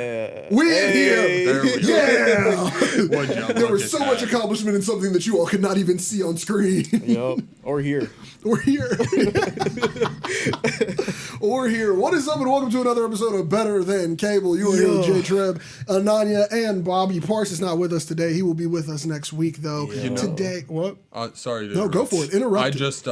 We're here. There we go. Yeah. There was so much accomplishment in something that you all could not even see on screen. Yup. Or here. Or here. Or here. What is up, and welcome to another episode of Better Than Cable. You are here with J-Treb, Ananya, and Bobby. Parse is not with us today. He will be with us next week, though. You know, today, what? Sorry to No, interrupt. go for it. Interrupt. I just,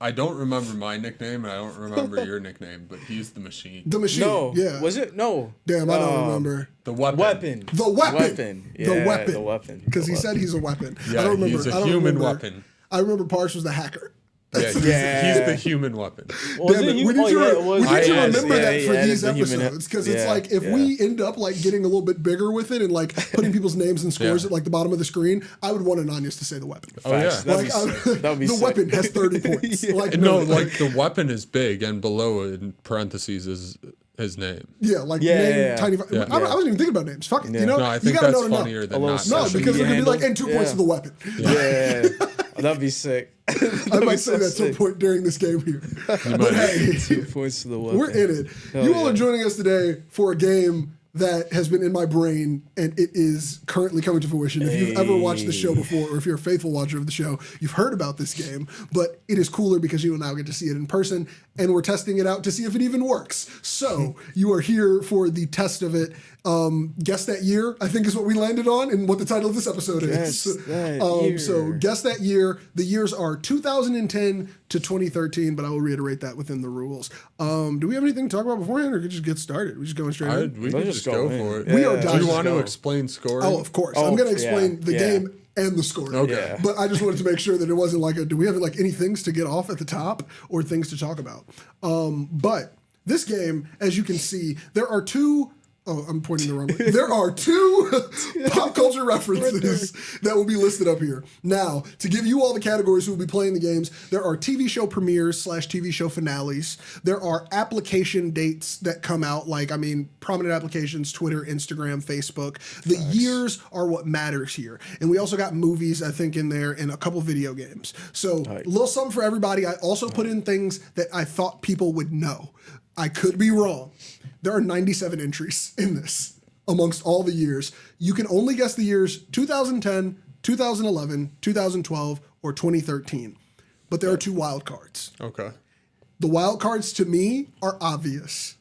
I don't remember my nickname, and I don't remember your nickname, but he's the machine. The machine. No. Yeah. Was it? No. Damn, I don't remember. The weapon. The weapon. Yeah, The weapon. The weapon. Because he said he's a weapon. Yeah, I don't remember. he's a I don't human remember. weapon. I remember Parse was the hacker. Yeah, he's the human weapon. Damn it. We need to remember that for these the human- episodes, because it's yeah, like if we end up like getting a little bit bigger with it and like putting people's names and scores at like the bottom of the screen, I would want Anonymous to say the weapon. Oh yeah, That'd be sick. That'd be the sick. weapon has 30 points. Like no, like the weapon is big, and below it in parentheses is his name. yeah, like Yeah, name yeah. tiny. Yeah. I wasn't even thinking about names. Fuck it, Yeah. you know. No, I you think gotta that's know to funnier know. than not. No, special. because they're gonna be like, handle. and 2 points to the weapon. Yeah. That'd be sick. I might say that at some point during this game here. But hey, 2 points to the weapon. we're in it. Hell You all yeah. are joining us today for a game that has been in my brain, and it is currently coming to fruition. If you've ever watched the show before, or if you're a faithful watcher of the show, you've heard about this game, but it is cooler because you will now get to see it in person, and we're testing it out to see if it even works. So you are here for the test of it. Guess that year, I think, is what we landed on, and what the title of this episode Guess is. that year. So guess that year. The years are 2010 to 2013, but I will reiterate that within the rules. Do we have anything to talk about beforehand, or could we just get started? We just going straight in? We can just go for it. We are Do done. you want to explain scoring? Oh, of course. Oh, I'm going to explain the yeah. game and the score. Okay. Yeah. But I just wanted to make sure that it wasn't like do we have like any things to get off at the top or things to talk about? But this game, as you can see, there are two. Oh, I'm pointing the wrong way. There are two pop culture references that will be listed up here. Now, to give you all the categories who will be playing the games, there are TV show premieres / TV show finales. There are application dates that come out, prominent applications, Twitter, Instagram, Facebook. The years are what matters here. And we also got movies, I think, in there, and a couple video games. So, a little something for everybody. I also put in things that I thought people would know. I could be wrong. There are 97 entries in this amongst all the years. You can only guess the years 2010, 2011, 2012, or 2013. But there are two wild cards. Okay. The wild cards to me are obvious,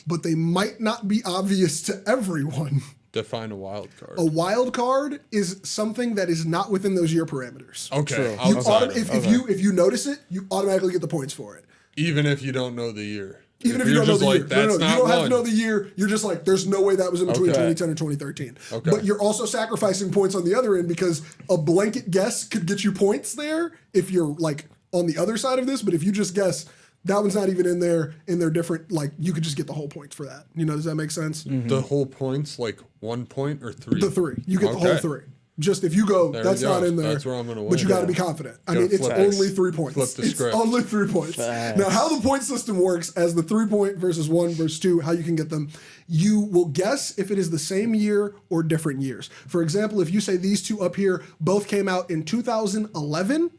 but they might not be obvious to everyone. Define a wild card. A wild card is something that is not within those year parameters. Okay. You Outside. if you notice it, you automatically get the points for it. Even if you don't know the year. Even if you don't know the year. That's you not don't have to one. know the year. You're just like, there's no way that was in between Okay. 2010 and 2013. Okay. But you're also sacrificing points on the other end because a blanket guess could get you points there if you're like on the other side of this. But if you just guess, that one's not even in there and they're different, like you could just get the whole points for that. You know, does that make sense? The whole points, like 1 point or 3? The 3. You get the whole 3. Just if you go, There that's we go. not in there. That's where I'm gonna But you win. got to be confident. I Gotta mean, it's flip. only 3 points. Flip the It's script. only 3 points. Facts. Now, how the point system works as the 3 point versus 1 versus 2, how you can get them, you will guess if it is the same year or different years. For example, if you say these two up here both came out in 2011,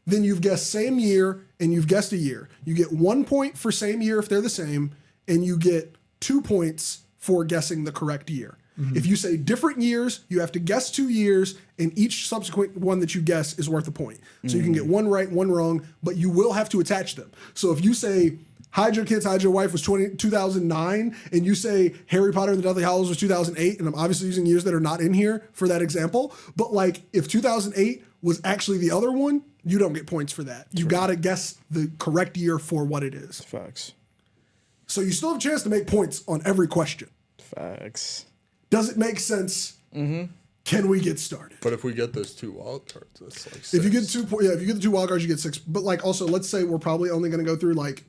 then you've guessed same year and you've guessed a year. You get 1 point for same year if they're the same, and you get 2 points for guessing the correct year. If you say different years, you have to guess 2 years, and each subsequent one that you guess is worth a point. So you can get one right, one wrong, but you will have to attach them. So if you say Hide Your Kids, Hide Your Wife was 2009, and you say Harry Potter and the Deathly Hallows was 2008, and I'm obviously using years that are not in here for that example, but like if 2008 was actually the other one, you don't get points for that. You got to guess the correct year for what it is. Facts. So you still have a chance to make points on every question. Facts. Does it make sense? Can we get started? But if we get those 2 wild cards, that's like 6. If you get if you get the 2 wild cards, you get 6. But like also, let's say we're probably only going to go through like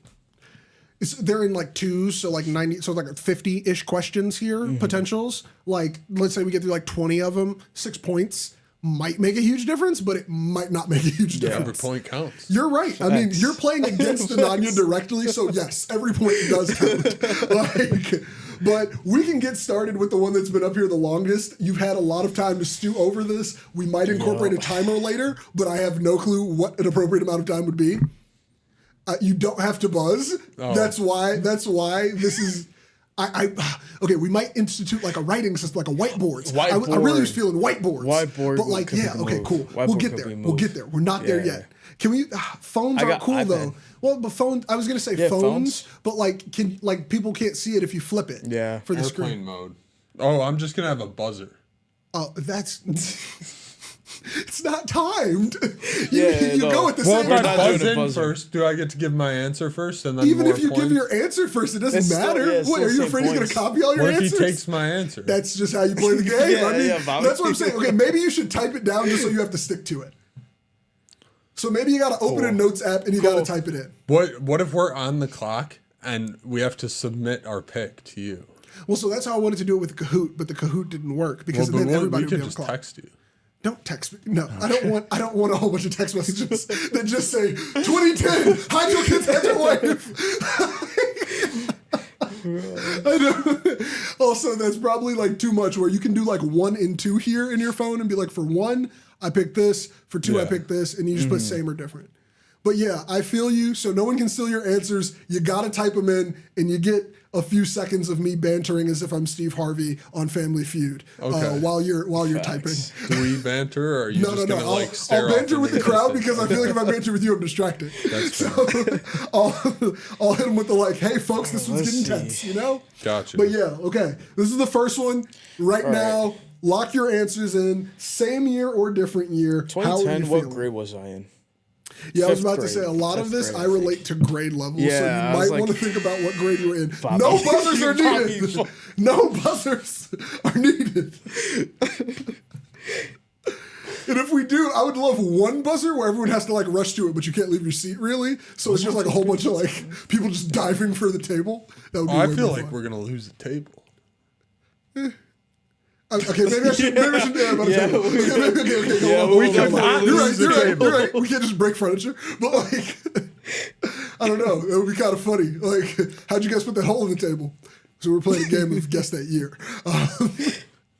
they're in like 2s, so like 90, so like 50-ish questions here potentials. Like let's say we get through like 20 of them, 6 points might make a huge difference, but it might not make a huge Every difference. point counts. You're right. I mean, you're playing against Ananya directly, so yes, every point does count. But we can get started with the one that's been up here the longest. You've had a lot of time to stew over this. We might incorporate a timer later, but I have no clue what an appropriate amount of time would be. You don't have to buzz. Oh. That's why this is. Okay, we might institute like a writing system, like a whiteboard. I really Whiteboard. was feeling whiteboards. Whiteboard But like, could be yeah, the okay, move. cool. We'll Whiteboard get could there. be We'll move. get there. We're not there Yeah. yet. Can we? Phones I aren't got cool iPad. though. Well, but phone. I was gonna say Yeah, phones, phones. but like, people can't see it if you flip it. Yeah. For the Airplane screen. mode. Oh, I'm just gonna have a buzzer. Oh, that's. It's not timed. Yeah, you no. go at the Well, same if I We're not time. doing buzz a in buzzer. first, do I get to give my answer first and then Even more if you points? give your answer first, it doesn't It's still- matter. yeah, it's What, still are you same afraid he's going to points. copy all your What if answers? he takes my answer? That's just how you play the game. Yeah, I mean, yeah, Bobby. that's what I'm saying. Okay, maybe you should type it down just so you have to stick to it. So maybe you got to open a notes app and you got to type it in. What if we're on the clock and we have to submit our pick to you? Well, so that's how I wanted to do it with the Kahoot, but the Kahoot didn't work because Well, then but everybody we would be could on the just clock. text you. Don't text me. No, I don't want a whole bunch of text messages that just say 2010. Hide your kids, hide your wife. I know. Also, that's probably like too much. Where you can do like 1 and 2 here in your phone and be like, for 1, I picked this. For 2, I Yeah. picked this, and you just put same or different. But yeah, I feel you. So no one can steal your answers. You got to type them in, and you get a few seconds of me bantering as if I'm Steve Harvey on Family Feud Okay. while you're typing. Do we banter, or are you No, just no. gonna like stare I'll off banter into with the the crowd distance? because I feel like if I banter with you, I'm distracted. That's fair. So I'll hit him with the like, hey folks, this one's Let's getting see. tense, you know? Gotcha. But yeah, okay. This is the first one. Right All now, lock your answers in. Same year or different year. How are you 2010, what feeling? grade was I in? Yeah, I was Fifth about to grade. say a lot of Fifth this grade, I I think. relate to grade level, so Yeah, I you was might want to like- think about what grade you were in. Bobby. No buzzers are Bobby, needed. fuck. No buzzers are needed. And if we do, I would love one buzzer where everyone has to like rush to it, but you can't leave your seat really. So it's just like a whole bunch of like people just diving for the table. That would be I way feel more like fun. we're gonna lose the table. Okay, maybe I should yeah, about a Yeah, table. Okay, go yeah, on. we Okay, can fine. not You're right, lose the you're right, table. you're right. We can't just break furniture. But like I don't know. It would be kind of funny. Like, how'd you guys put that hole in the table? So we're playing a game of guess that year.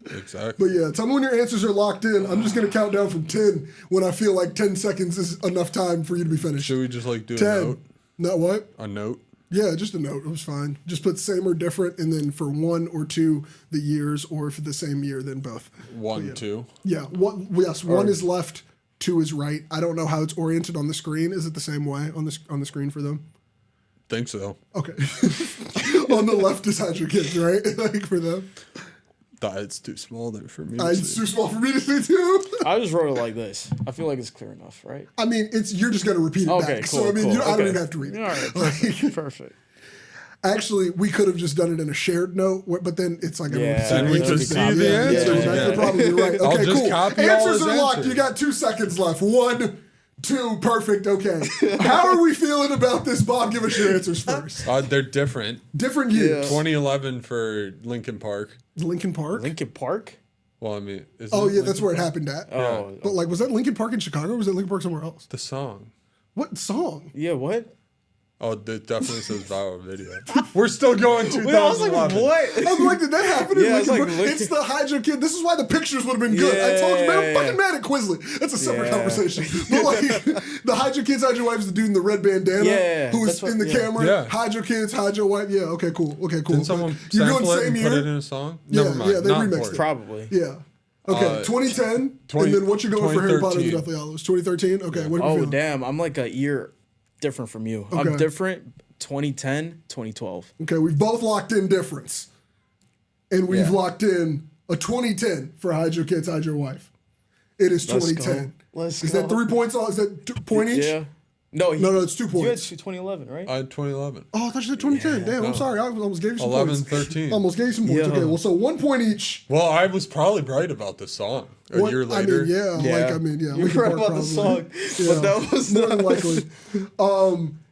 Exactly. But yeah, tell me when your answers are locked in. I'm just gonna count down from 10 when I feel like 10 seconds is enough time for you to be finished. Should we just like do 10. a note? Not what? A note? Yeah, just a note. It was fine. Just put same or different, and then for 1 or 2 the years, or for the same year, then both. 1, 2. Yeah. Yes. 1 is left, 2 is right. I don't know how it's oriented on the screen. Is it the same way on the screen for them? Think so. Okay. On the left is hide your kids, right? Like for them. It's too small there for me. To It's see. too small for me to see too. I just wrote it like this. I feel like it's clear enough, right? I mean, you're just gonna repeat it Okay, back. cool. So I mean, cool. I don't okay. even have to read it. All right, Like, perfect. Perfect. actually, we could have just done it in a shared note, but then it's like Yeah, Then we that'd just be see the copy. answer. Yeah, that's the problem. You're right. I'll Okay, just cool. copy all Answers his are locked. answers. You got 2 seconds left. 1, 2, perfect. Okay. How are we feeling about this, Bob? Give us your answers first. They're different. Different years. 2011 for Lincoln Park. Lincoln Park. Lincoln Park? Well, I mean, isn't Oh it yeah, that's Linkin where it Park? happened at. Oh, But like, was that Lincoln Park in Chicago, or was it Lincoln Park somewhere else? The song. What song? yeah, what? Oh, it definitely says viral video. We're still going Wait, I was like, 2011. what? I'm like, did that happen in Yeah, it's Lincoln like Park? Lincoln- It's the Hydra Kid. This is why the pictures would have been good. I told you, man, I'm Yeah. fucking mad at Quizly. That's a separate Yeah. conversation. But like, the Hydra Kids, Hydra Wife is the dude in the red bandana Yeah, who is that's what- in the yeah. camera. Yeah. Hydra Kids, Hydra Wife. Yeah, okay, cool. Okay, cool. Didn't someone You're going sample it same and year? put it in a song? Yeah, Never mind. yeah, they Not remixed important. it. Probably. Yeah. Okay, 2010. 20 and then what you going for Harry Potter and the 2013. Deathly Hallows? 2013? Okay, what are you Oh, feeling? damn. I'm like a year different from you. Okay. I'm different 2010, 2012. Okay, we've both locked in difference. And we've Yeah. locked in a 2010 for Hydra Kids, Hydra Wife. It is Let's 2010. go. Let's Is go. that 3 points? Is that point each? Yeah. No, No, it's 2 You had points. 2011, right? I had 2011. Oh, I thought you said 2010. Damn, I'm sorry. I almost gave you some 11, points. 13. Almost gave you some points. Yeah. Okay, well, so 1 point each. Well, I was probably right about the song a What- year later. I mean, yeah, Yeah. like, I mean, yeah. You Linkin were right Park about the probably. song, but that was more not than likely.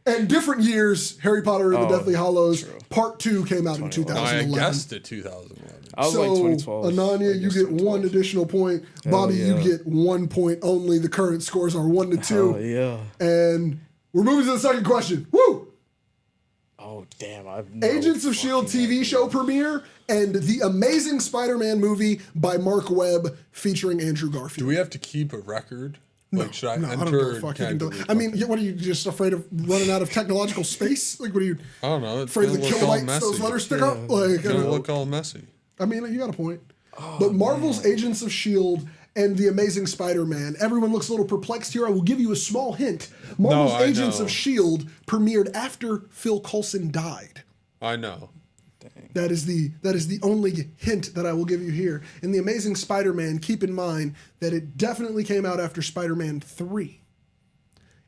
And different years, Harry Potter and the Oh, Deathly Hallows, true. Part 2 came out in 2011. I guessed it 2011. I was so, like 2012. Ananya, I you guess get 2012. 1 additional point. Bobby, you yeah. get 1 point only. The current scores are 1 to 2. Oh, yeah. And we're moving to the second question. Woo! Oh, damn. I've no Agents of S.H.I.E.L.D. fucking TV show premiere and the Amazing Spider-Man movie by Mark Webb featuring Andrew Do Garfield. we have to keep a record? Like, should I No, I don't enter? give a fuck. You can do candidly? I mean, what are you just afraid of running out of technological space? Like, what are you I don't know. It's afraid of gonna the look all kilobytes messy. those letters stick up? Like, It's gonna look all messy. I mean, you got a point. But Marvel's Agents of S.H.I.E.L.D. and The Amazing Spider-Man. Everyone looks a little perplexed here. I will give you a small hint. Marvel's I Agents know. of S.H.I.E.L.D. premiered after Phil Coulson died. I know. That is the only hint that I will give you here. In The Amazing Spider-Man, keep in mind that it definitely came out after Spider-Man 3.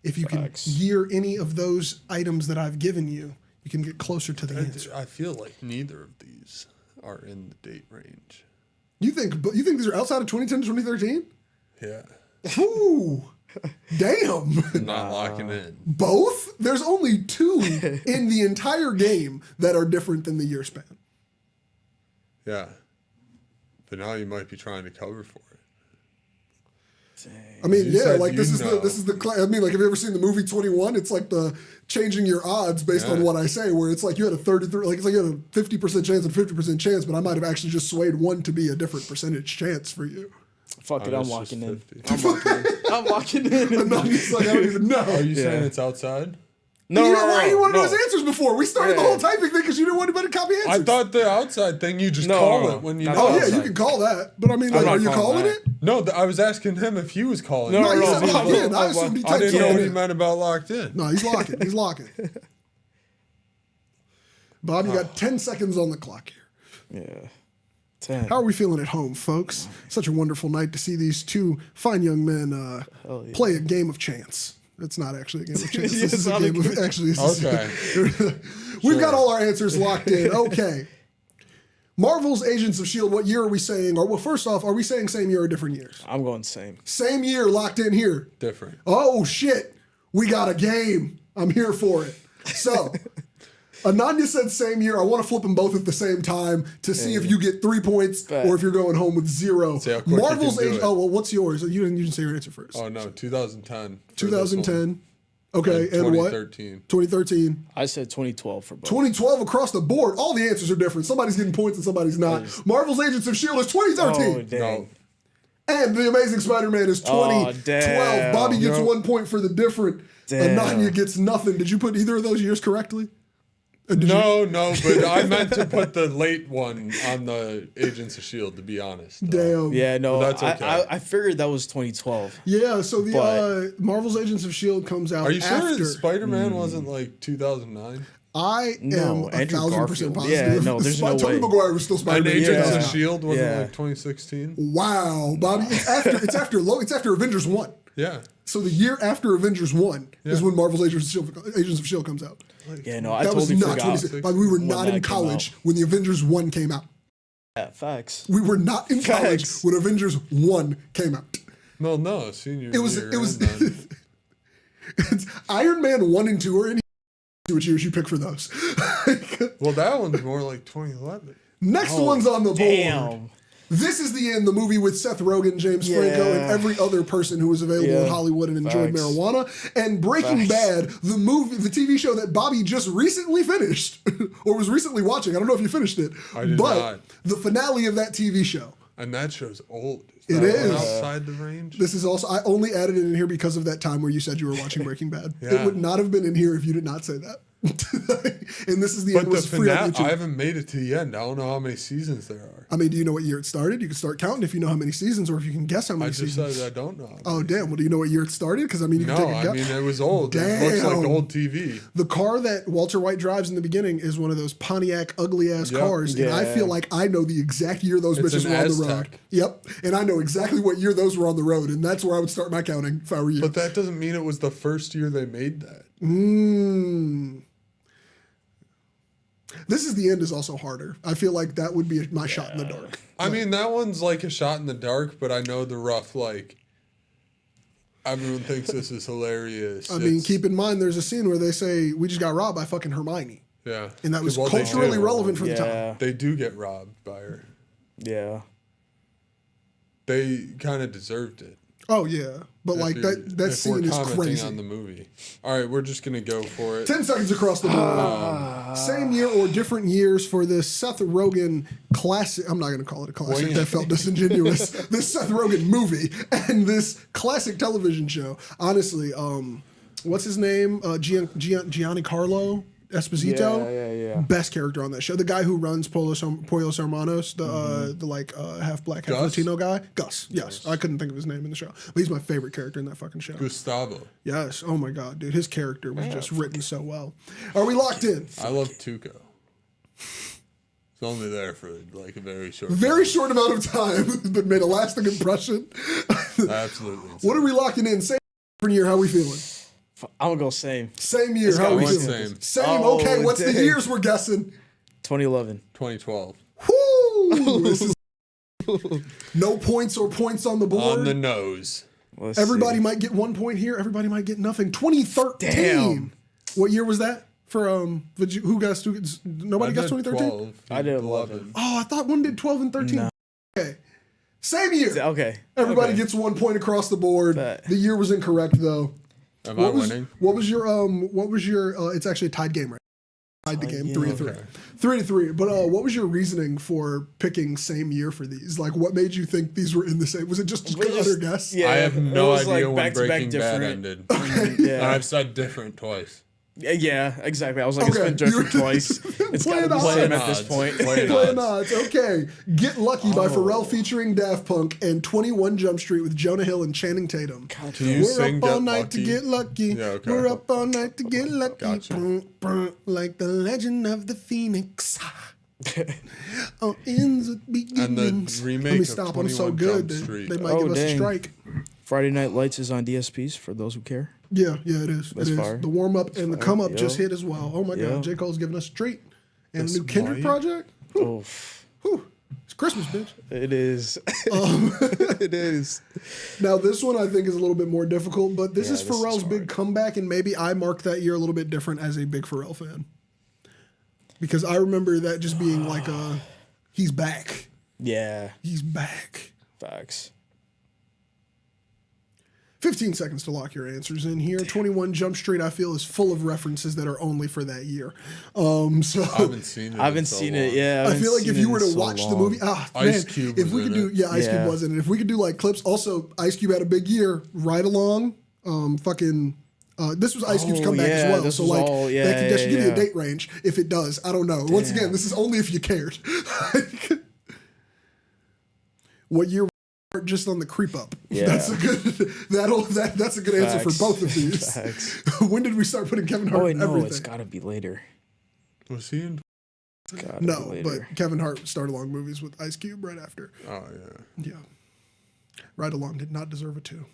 If you can year any of those items that I've given you, you can get closer to the answer. I feel like neither of these are in the date range. You think these are outside of 2010 to 2013? Yeah. Ooh. Damn. I'm not locking in. Both? There's only 2 in the entire game that are different than the year span. Yeah. But now you might be trying to cover for it. I mean, You yeah, said like you this is know. I mean, like, have you ever seen the movie 21? It's like the changing your odds based on Yeah. what I say, where it's like you had a 33, like it's like you had a 50% chance and 50% chance, but I might have actually just swayed one to be a different percentage chance for you. Fuck it, Oh, I'm it's locking just in. 50. I'm locking in. And then he's like, I don't even know. Are you saying Yeah. it's outside? No, You know why you wanted no. those answers before? We started the Yeah. whole typing thing because you didn't want anybody to copy answers. I thought the outside thing you just No, call no, it when you not know. Oh yeah, outside. you can call that, but I mean, like, not are you calling calling that. it? No, I was asking him if he was calling. No, it. No, he no, said no, locked no, in. I no, assumed he I typed didn't know something what he in. meant about locked in. No, he's locking. He's locking. Bob, you got 10 seconds on the clock here. Yeah. 10. How are we feeling at home, folks? Such a wonderful night to see these two fine young men play a game of chance. It's not actually a game of chance. This is a game of actually. Okay. We've got all our answers locked in. Okay. Marvel's Agents of S.H.I.E.L.D., what year are we saying? Or, well, first off, are we saying same year or different years? I'm going same. Same year locked in here. Different. Oh, shit. We got a game. I'm here for it. So, Ananya said same year. I want to flip them both at the same time to see if you get 3 points or if you're going home with 0. See how quick you Marvel's can do Age. it. Oh, well, what's yours? You didn't say your answer first. Oh no, 2010. for this 2010. one. Okay, and what? 2013. 2013. I said 2012 for both. 2012 across the board. All the answers are different. Somebody's getting points and somebody's not. Marvel's Agents of S.H.I.E.L.D. is 2013. Oh, dang. No. And The Amazing Spider-Man is 2012. damn. Bobby gets Yep. 1 point for the different. Damn. Ananya gets nothing. Did you put either of those years correctly? No, but I meant to put the late one on the Agents of S.H.I.E.L.D., to be honest. Damn. Yeah, no, Well, that's okay. I figured that was 2012. Yeah, so the But- Marvel's Agents of S.H.I.E.L.D. comes out Are you after. sure Spider-Man wasn't like 2009? I am No, Andrew 1,000% Garfield. positive. Yeah, no, there's no Tobey way. Maguire was still And Spider-Man. Agents of Yeah. S.H.I.E.L.D. wasn't Yeah. like 2016? Wow, Bobby, it's after Avengers 1. Yeah. So the year after Avengers 1 is Yeah. when Marvel's Agents of S.H.I.E.L.D. comes out. Yeah, no, I That was totally not forgot. 26. Bobby, we were when not that in came college out. when the Avengers 1 came out. Yeah, facts. We were not in college Facts. when Avengers 1 came out. No, senior It was year. it's and Iron Man 1 and 2 are in which years you pick for those. well, that one's more like 2011. Next one's on the board. Damn. This is the end, the movie with Seth Rogen, James Franco, and Yeah. every other person who was available in Yeah. Hollywood and enjoyed Facts. marijuana. And Breaking Bad, the TV show that Bobby just recently finished, or was recently watching. I don't know if you finished it. I did but not. the finale of that TV show. And that show's old. It that one is. outside the range? This is also, I only added it in here because of that time where you said you were watching Breaking Bad. It Yeah. would not have been in here if you did not say that. And this is the But end. the Was free on finale, YouTube. I haven't made it to the end. I don't know how many seasons there are. I mean, do you know what year it started? You can start counting if you know how many seasons, or if you can guess how I many just seasons. said I don't know. Oh, damn. Well, do you know what year it started? Because, I mean, you can No, take a I guess. mean, it was old. It looks like Damn. old TV. The car that Walter White drives in the beginning is one of those Pontiac ugly-ass Yep. cars, and I Yeah. feel like I know the exact year those It's bitches an were on the road. Aztec. Yep, and I know exactly what year those were on the road, and that's where I would start my counting if I were you. But that doesn't mean it was the first year they made that. This is the end is also harder. I feel like that would be my shot in the dark. I mean, that one's like a shot in the dark, but I know the rough, like, everyone thinks this is hilarious. I mean, keep in mind there's a scene where they say, we just got robbed by fucking Hermione. Yeah. And that was Well, they culturally do. relevant for the time. Yeah. They do get robbed by her. Yeah. They kind of deserved it. Oh yeah, but like that if scene we're is commenting crazy. on the movie. All right, we're just gonna go for it. 10 seconds across the board. Same year or different years for this Seth Rogen classic. I'm not going to call it a classic. Wait. That felt disingenuous. This Seth Rogen movie and this classic television show. Honestly, what's his name? Giancarlo Esposito. Yeah. Best character on that show. The guy who runs Pollos Hermanos, the like half black, half Gus? Latino guy. Gus. Yes. I couldn't think of his name in the show. But he's my favorite character in that fucking show. Gustavo. Yes. Oh my God, dude. His character was just written so well. Are we locked in? I love Tuco. It's only there for like a very short. Very short amount of time, but made a lasting impression. Absolutely. What are we locking in? Same year. How we feeling? I'm gonna go same. Same year. How we gotta be feeling? same. Same. Oh, Okay. What's the dang. years we're guessing? 2011. 2012. Whoo! This is no points or points on the board. On the nose. Let's Everybody see. might get 1 point here. Everybody might get nothing. 2013. Damn. What year was that? For who guessed? Nobody guessed 2013. 12. I did 11. Oh, I thought one did 12 and 13. No. Okay. Same year. Okay. Everybody okay. gets 1 point across the board. Bet. The year was incorrect though. Am I winning? What was your it's actually a tied game, right? Tied the game 3-3. Okay. 3-3. But what was your reasoning for picking same year for these? Like what made you think these were in the same? Was it just We utter guess? Yeah, I have it no was, idea like, when back-to-back Breaking Bad different. ended. Yeah. I've said different twice. Yeah, exactly. I was like, it's Okay, been different you- twice. It's Playing got to be odds. same at this Odds. point. Playing Playing odds. odds. Okay. Get Lucky by Oh. Pharrell featuring Daft Punk and 21 Jump Street with Jonah Hill and Channing Tatum. God, Can you We're sing up all Get night Lucky? to get lucky. Yeah, okay. We're up all night to get lucky. Gotcha. Brr, brr, like the legend of the Phoenix. Oh, ends with beginnings. remake Let me of stop. I'm so 21 good. Jump They, Street. they might Oh, give us a dang. strike. Friday Night Lights is on DSPs for those who care. Yeah, it is. That's it is. fire. The warm up and the come up Yo. just hit as well. Oh my Yo. God, J. Cole's giving us a treat. And That's a new Kendrick right. project. Oh, Whew. It's Christmas, bitch. it is. It is. Now this one I think is a little bit more difficult, but this Yeah, is this is Pharrell's big hard. comeback, and maybe I marked that year a little bit different as a big Pharrell fan. Because I remember that just being like he's back. Yeah, He's back. facts. 15 seconds to lock your answers in here. 21 Jump Street, I feel, is full of references that are only for that year. So I haven't seen it. I in haven't so seen long. it. Yeah, I feel like if you were to watch the movie, Ice man, Cube if was we could in do, it. yeah, Ice Cube Yeah. was in it. If we could do like clips, also Ice Cube had a big year, Right Along, this was Ice Cube's Oh, comeback as yeah, well. this So was like all- that yeah, should give you a yeah. date range if it does. I don't know. Once again, Damn. this is only if you cared. What year? Just on the creep up. Yeah. That's a good. That's a good answer for Facts. both of these. Facts. When did we start putting Kevin Hart Oh wait, in no, everything? it's got to be later. Was he in? Gotta be No, later. but Kevin Hart started along movies with Ice Cube right after. Oh yeah. Yeah. Right Along did not deserve a 2.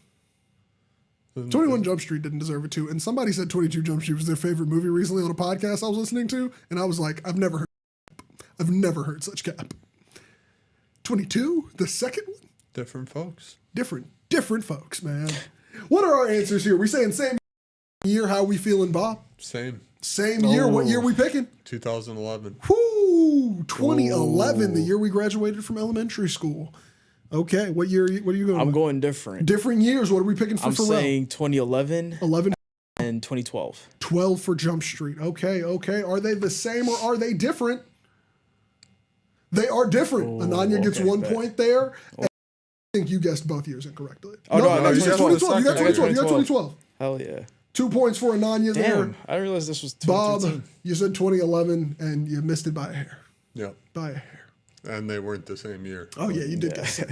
21 Jump Street didn't deserve a 2. And somebody said 22 Jump Street was their favorite movie recently on a podcast I was listening to. And I was like, I've never heard such cap. 22? The second one? Different folks. Different folks, man. What are our answers here? We saying same year, how we feeling, Bob? Same. Same year, what year we picking? 2011. Whoo! 2011, the year we graduated from elementary school. Okay, what year? What are you going? I'm with? going different. Different years. What are we picking for I'm Pharrell? saying 2011 11, and 2012. 12 for Jump Street. Okay. Are they the same or are they different? They are different. Ananya gets okay, 1 bet. point there. And I think you guessed both years incorrectly. Oh, no, I got you said 2012. You got 2012. 2012. You got 2012. Hell yeah. 2 points for Ananya there. Damn, I didn't realize this was Bob, 2013. you said 2011 and you missed it by a hair. Yep. By a hair. And they weren't the same year. Oh yeah, you did guess that.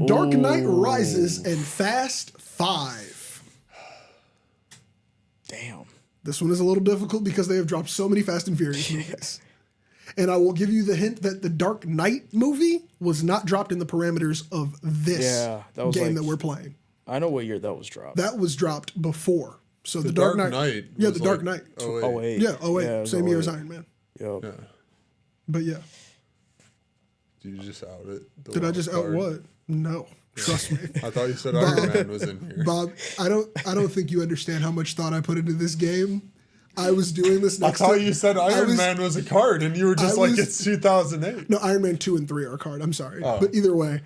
Dark Knight Rises and Fast 5. Damn. This one is a little difficult because they have dropped so many Fast and Furious movies. And I will give you the hint that the Dark Knight movie was not dropped in the parameters of this Yeah, that was game like- that we're playing. I know what year that was dropped. That was dropped before. So the, Dark Dark Knight. Yeah, was the Dark like Knight. 08. Oh wait. Yeah, oh wait, it was same year as 08. Iron Man. Yup. Yeah. But yeah. Did you just out it? The Did I wild just out card? what? No. Trust me. I thought you said Iron Man was in here. Bob, I don't think you understand how much thought I put into this game. I was doing this I next thought to you said Iron Man was a card, and you were just I like, was- it's 2008. No, Iron Man 2 and 3 are a card. I'm sorry. Oh. But either way,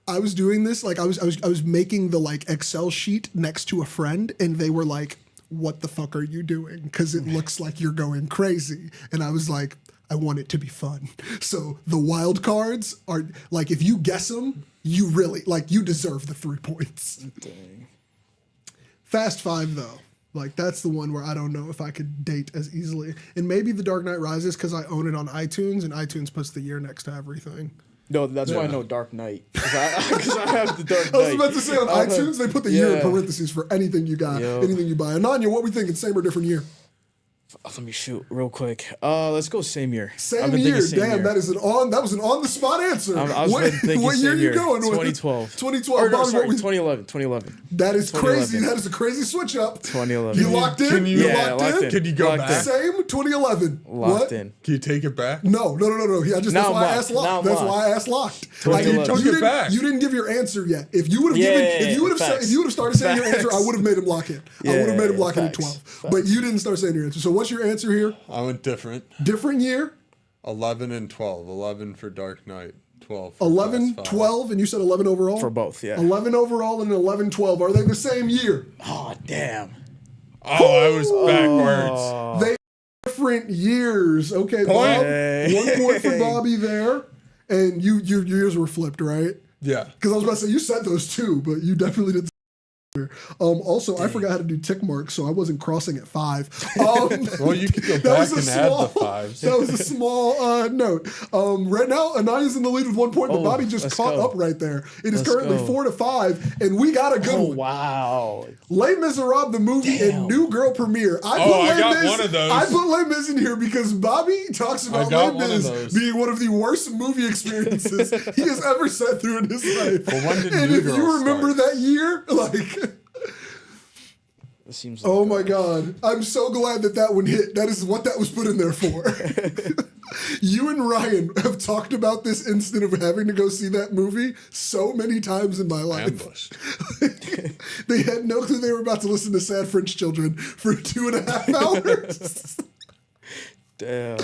I was doing this, like I was making the like Excel sheet next to a friend, and they were like, "What the fuck are you doing? Because it looks like you're going crazy." And I was like, "I want it to be fun." So the wild cards are like, if you guess them, you really like you deserve the 3 points. Dang. Fast Five though, like that's the one where I don't know if I could date as easily. And maybe The Dark Knight Rises because I own it on iTunes, and iTunes puts the year next to everything. No, that's why I know Dark Knight. Because I have the Dark Knight. I was about to say on iTunes, they put the year in Yeah. parentheses for anything you got, Yo. anything you buy. Ananya, what we thinking? Same or different year? Let me shoot real quick. Let's go same year. I've Same been year. thinking same Damn, year. that was an on the spot answer. I was thinking what year same you year. going with? 2012. 2012. Or no, Bobby, sorry, what we- 2011. 2011. that is crazy. 2011. That is a crazy switch up. 2011. You locked in? Can you- You Yeah, locked locked in? in. Can you go Locked back? in. Same 2011. Locked what? in. Can you take it back? No. That's Now why I'm I locked. asked Now locked. I'm That's locked. why I asked locked. 2011. Took it back. You didn't give your answer yet. If you would have Yeah, if you would have facts. started saying your answer, I Facts. would have made him lock in. I would have Yeah, made him lock in at facts. 12. But you didn't start saying your answer. So what's your answer here? I went different. Different year? 11 and 12. 11 for Dark Knight. 12 for 11, Fast Five. 12, and you said 11 overall? For both, yeah. 11 overall and 11, 12. Are they the same year? Oh, damn. Oh, I was backwards. They different years. Okay, Point. Bob. Hey. 1 point for Bobby there. And your years were flipped, right? Yeah. Because I was about to say, you said those too, but you definitely did. Also, I forgot how to do tick marks, so I wasn't crossing at 5. Well, you could go That back was a and add the small- fives. That was a small note. Right now, Ananya's in the lead with 1 point, but Oh, Bobby just let's caught go. up right there. It is Let's currently go. 4-5, and we got a good Oh, one. wow. Les Miserables, the movie Damn. and New Girl premiere. I Les got Mis- one of those. I put Les Mis in here because Bobby talks about got Les one of Mis those. being one of the worst movie experiences he has ever sat through in his life. Well, when did And New if Girl you remember start? that year, like... This seems like Oh my God. I'm so glad that one hit. That is what that was put in there for. You and Ryan have talked about this instant of having to go see that movie so many times in my life. Ambush. They had no clue they were about to listen to Sad French Children for 2.5 hours. Damn.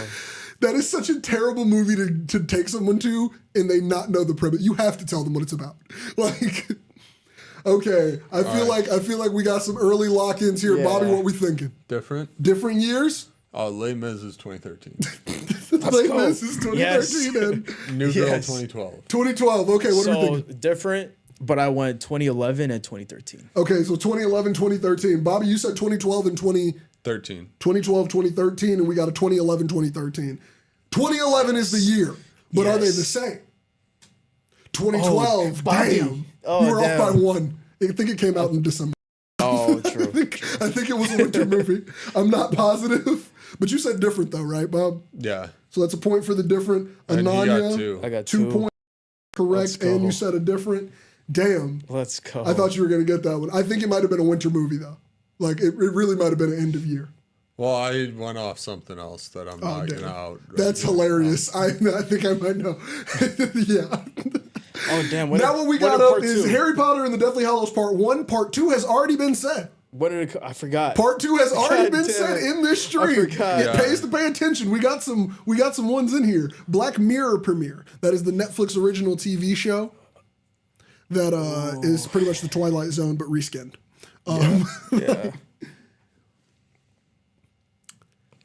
That is such a terrible movie to take someone to and they not know the premise. You have to tell them what it's about. Like... Okay, I feel like we got some early lock-ins here. Yeah. Bobby, what we thinking? Different. Different years? Les Mis is 2013. Like go. this is 2013 Yes. and New Girl Yes. 2012. 2012. Okay, what are we So thinking? different, but I went 2011 and 2013. Okay, so 2011, 2013. Bobby, you said 2012 and 13. 2012, 2013, and we got a 2011, 2013. 2011 is the year, but are they the Yes. same? 2012, Bobby. damn. Oh, you were damn. off by 1. I think it came out in December. Oh, true. I think it was a winter movie. I'm not positive, but you said different though, right, Bob? Yeah. So that's a point for the different. And he Ananya, got 2. I got 2 2. points, correct, Let's go. and you said a different. Damn. Let's go. I thought you were going to get that one. I think it might have been a winter movie, though. Like, it really might have been an end of year. Well, I went off something else that I'm not damn. going to out. right That's now. hilarious. I think I might know. Yeah. Oh, damn. Now what we got up is Harry Potter and the Deathly Hallows Part 1. Part 2 has already been said. What did it, I forgot. Part 2 has already God been damn said it. in this stream. I forgot. It Yeah. pays to pay attention. We got some ones in here. Black Mirror premiere. That is the Netflix original TV show that is pretty much the Twilight Zone but reskinned. Yeah.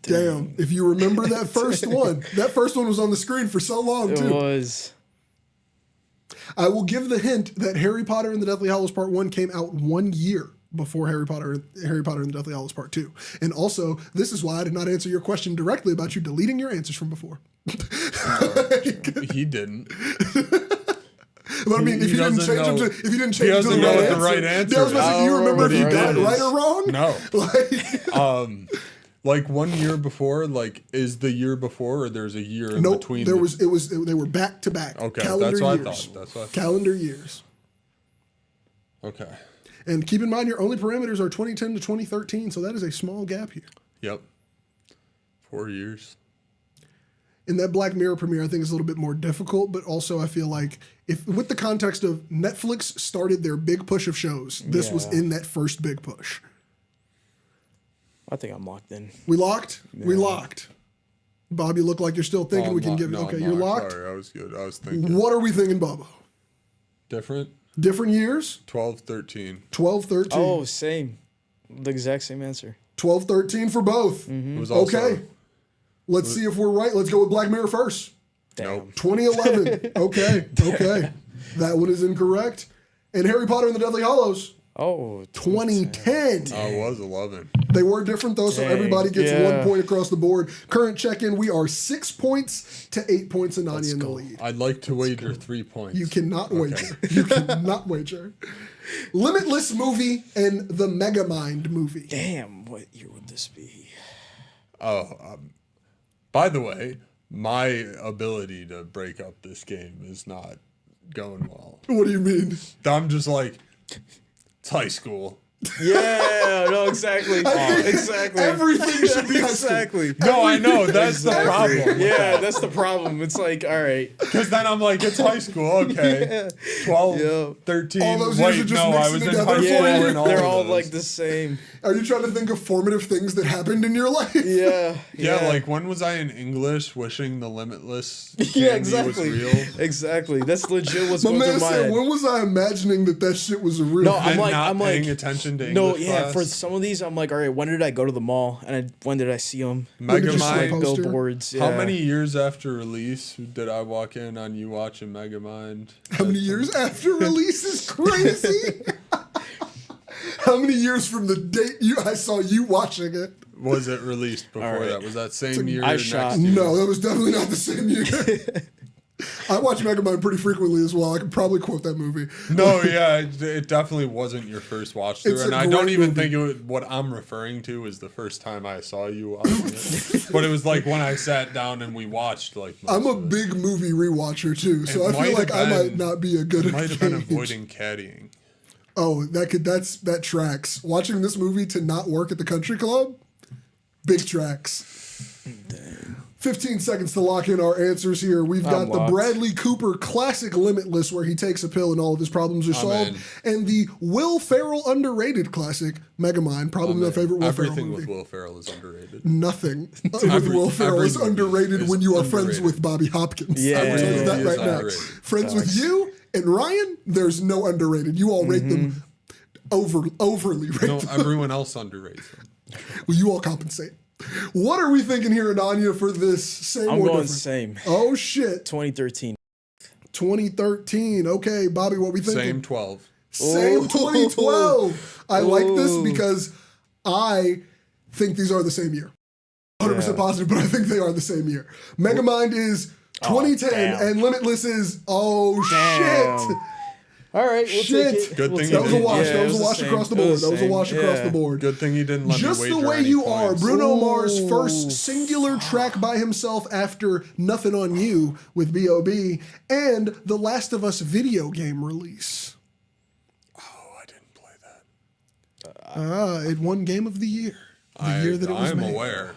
Damn, if you remember that first one was on the screen for so long It too. was. I will give the hint that Harry Potter and the Deathly Hallows Part 1 came out 1 year before Harry Potter and the Deathly Hallows Part 2. And also, this is why I did not answer your question directly about you deleting your answers from before. He didn't. But I mean, if He you didn't doesn't change them know- to, if you didn't he change them to doesn't the know right what answer, the right answer Yeah, I was about to say, do you is. remember if Oh, you what got it it right is. or wrong? No. Like, Like 1 year before, like is the year before, or there's a year in nope, between? they were back to back. Okay, calendar that's what I years. thought. That's what I thought. Calendar years. Okay. And keep in mind, your only parameters are 2010 to 2013, so that is a small gap here. Yep. 4 years. In that Black Mirror premiere, I think is a little bit more difficult, but also I feel like if with the context of Netflix started their big push of shows, this was Yeah. in that first big push. I think I'm locked in. We locked? We locked. Bob, you look like you're still thinking we can give it. Okay, you're locked. Sorry, I was good. I was thinking What are we thinking, Bubba? Different. Different years? 12, 13. 12, 13. Oh, same. The exact same answer. 12, 13 for both. It was also, Okay. Let's see if we're right. Let's go with Black Mirror first. Damn. 2011. Okay. That one is incorrect. And Harry Potter and the Deathly Hallows. Oh, 2010. Oh, it was 11. They were different though, so Dang, everybody gets yeah. 1 point across the board. Current check-in, we are 6 points to 8 points. Ananya in the lead. I'd like to wager 3 points. You cannot wager. You cannot wager. Limitless movie and the Megamind movie. damn. What year would this be? By the way, my ability to break up this game is not going well. What do you mean? I'm just like, it's high school. Yeah, no, exactly. Exactly. Everything should be high school. Exactly. No, I know. That's the problem. Yeah, that's the problem. It's like, all right. Because then I'm like, it's high school. Okay. 12, Yeah. 13. All those years are Wait, just no, I mixing was in together high for school you. and all They're of all those. like the same. Are you trying to think of formative things that happened in your life? Yeah. Yeah, like when was I in English wishing the limitless Yeah, candy exactly. was real? Exactly. That's legit what's My going man through my said, head. when was I imagining that shit was real? No, And not I'm like, paying attention to English no, yeah. class. For some of these, I'm like, all right. When did I go to the mall? And when did I see them? When did you see a Megamind. poster? Billboards. How yeah. many years after release did I walk in on you watching Megamind? How many years after release is crazy? How many years from the date I saw you watching it? Was it released before All right. that? Was that same year? I or shot- next year? No, that was definitely not the same year. I watch Megamind pretty frequently as well. I could probably quote that movie. No, yeah, it definitely wasn't your first watch through, It's a and I don't great even movie. think it was, what I'm referring to is the first time I saw you watching it. But it was like when I sat down and we watched like. most I'm a of it. big movie rewatcher too, so It I feel might like have I might been- not be a good. Might have been gauge. avoiding caddying. Oh, that tracks. Watching this movie to not work at the country club, big tracks. 15 seconds to lock in our answers here. We've got the locked. Bradley Cooper classic Limitless, where he takes a pill and all of his problems are solved, in. and the Will Ferrell underrated classic Megamind, probably my favorite Will Ferrell Everything movie. with Will Ferrell is underrated. Nothing with Will Ferrell is every movie underrated is when you are friends underrated. with Bobby Hopkins. Yeah. I will tell you Every that movie is right now. underrated. Friends with you and Ryan, there's no underrated. You all rate them overly rated. No, everyone else underrates them. Well, you all compensate. What are we thinking here, Ananya, for this same I'm or going different? same. Oh, shit. 2013. 2013. Okay, Bobby, what we thinking? Same 12. Same Ooh. 2012. I like this Ooh. because I think these are the same year. 100% Yeah. positive, but I think they are the same year. Megamind is 2010 damn. and Limitless is, Damn. shit. All right, we'll Shit. take it. Good We'll thing take That was a you didn't- wash. Yeah, that it was a the wash same. across the It board. was That was a same. wash across Yeah. the board. Good thing you didn't let Just me the wager way any you are, points. Bruno Mars' Ooh. first singular track by himself after Nothing on You with B.O.B. and the Last of Us video game release. Oh, I didn't play that. It won Game of the Year. The year that it was I'm made. aware.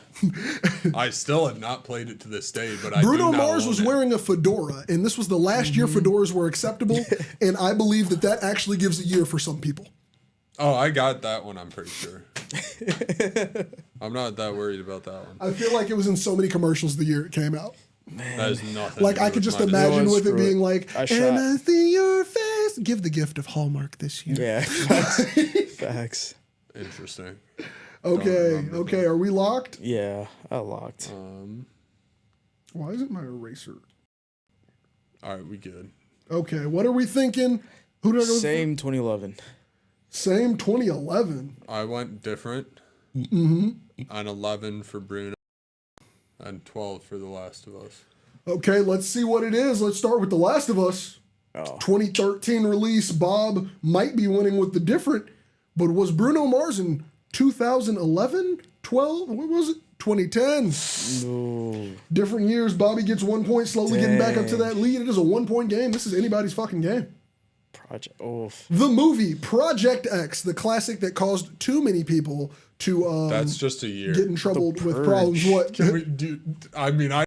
I still have not played it to this day, but I Bruno do now Mars own was it. wearing a fedora, and this was the last year fedoras were acceptable, and I believe that actually gives a year for some people. Oh, I got that one, I'm pretty sure. I'm not that worried about that one. I feel like it was in so many commercials the year it came out. That is nothing. Like to I do could with just my imagine No, with it screw being it. like, I and shot. I see your face. Give the gift of Hallmark this year. Yeah, facts. Facts. Interesting. Okay, remember okay. Are we locked? Yeah, I locked. Why isn't my eraser? All right, we good. Okay, what are we thinking? Who did I go with? Same 2011. Same 2011. I went different. On 11 for Bruno and 12 for The Last of Us. Okay, let's see what it is. Let's start with The Last of Us. Oh. 2013 release. Bob might be winning with the different, but was Bruno Mars in 2011? 12? What was it? 2010. No. Different years. Bobby gets 1 point, slowly getting back up to that lead. It is a 1 point game. This is anybody's fucking game. Project. Oh. The movie Project X, the classic that caused too many people to That's just a year. get in trouble with Purge. problems. What? Can we do? I mean, I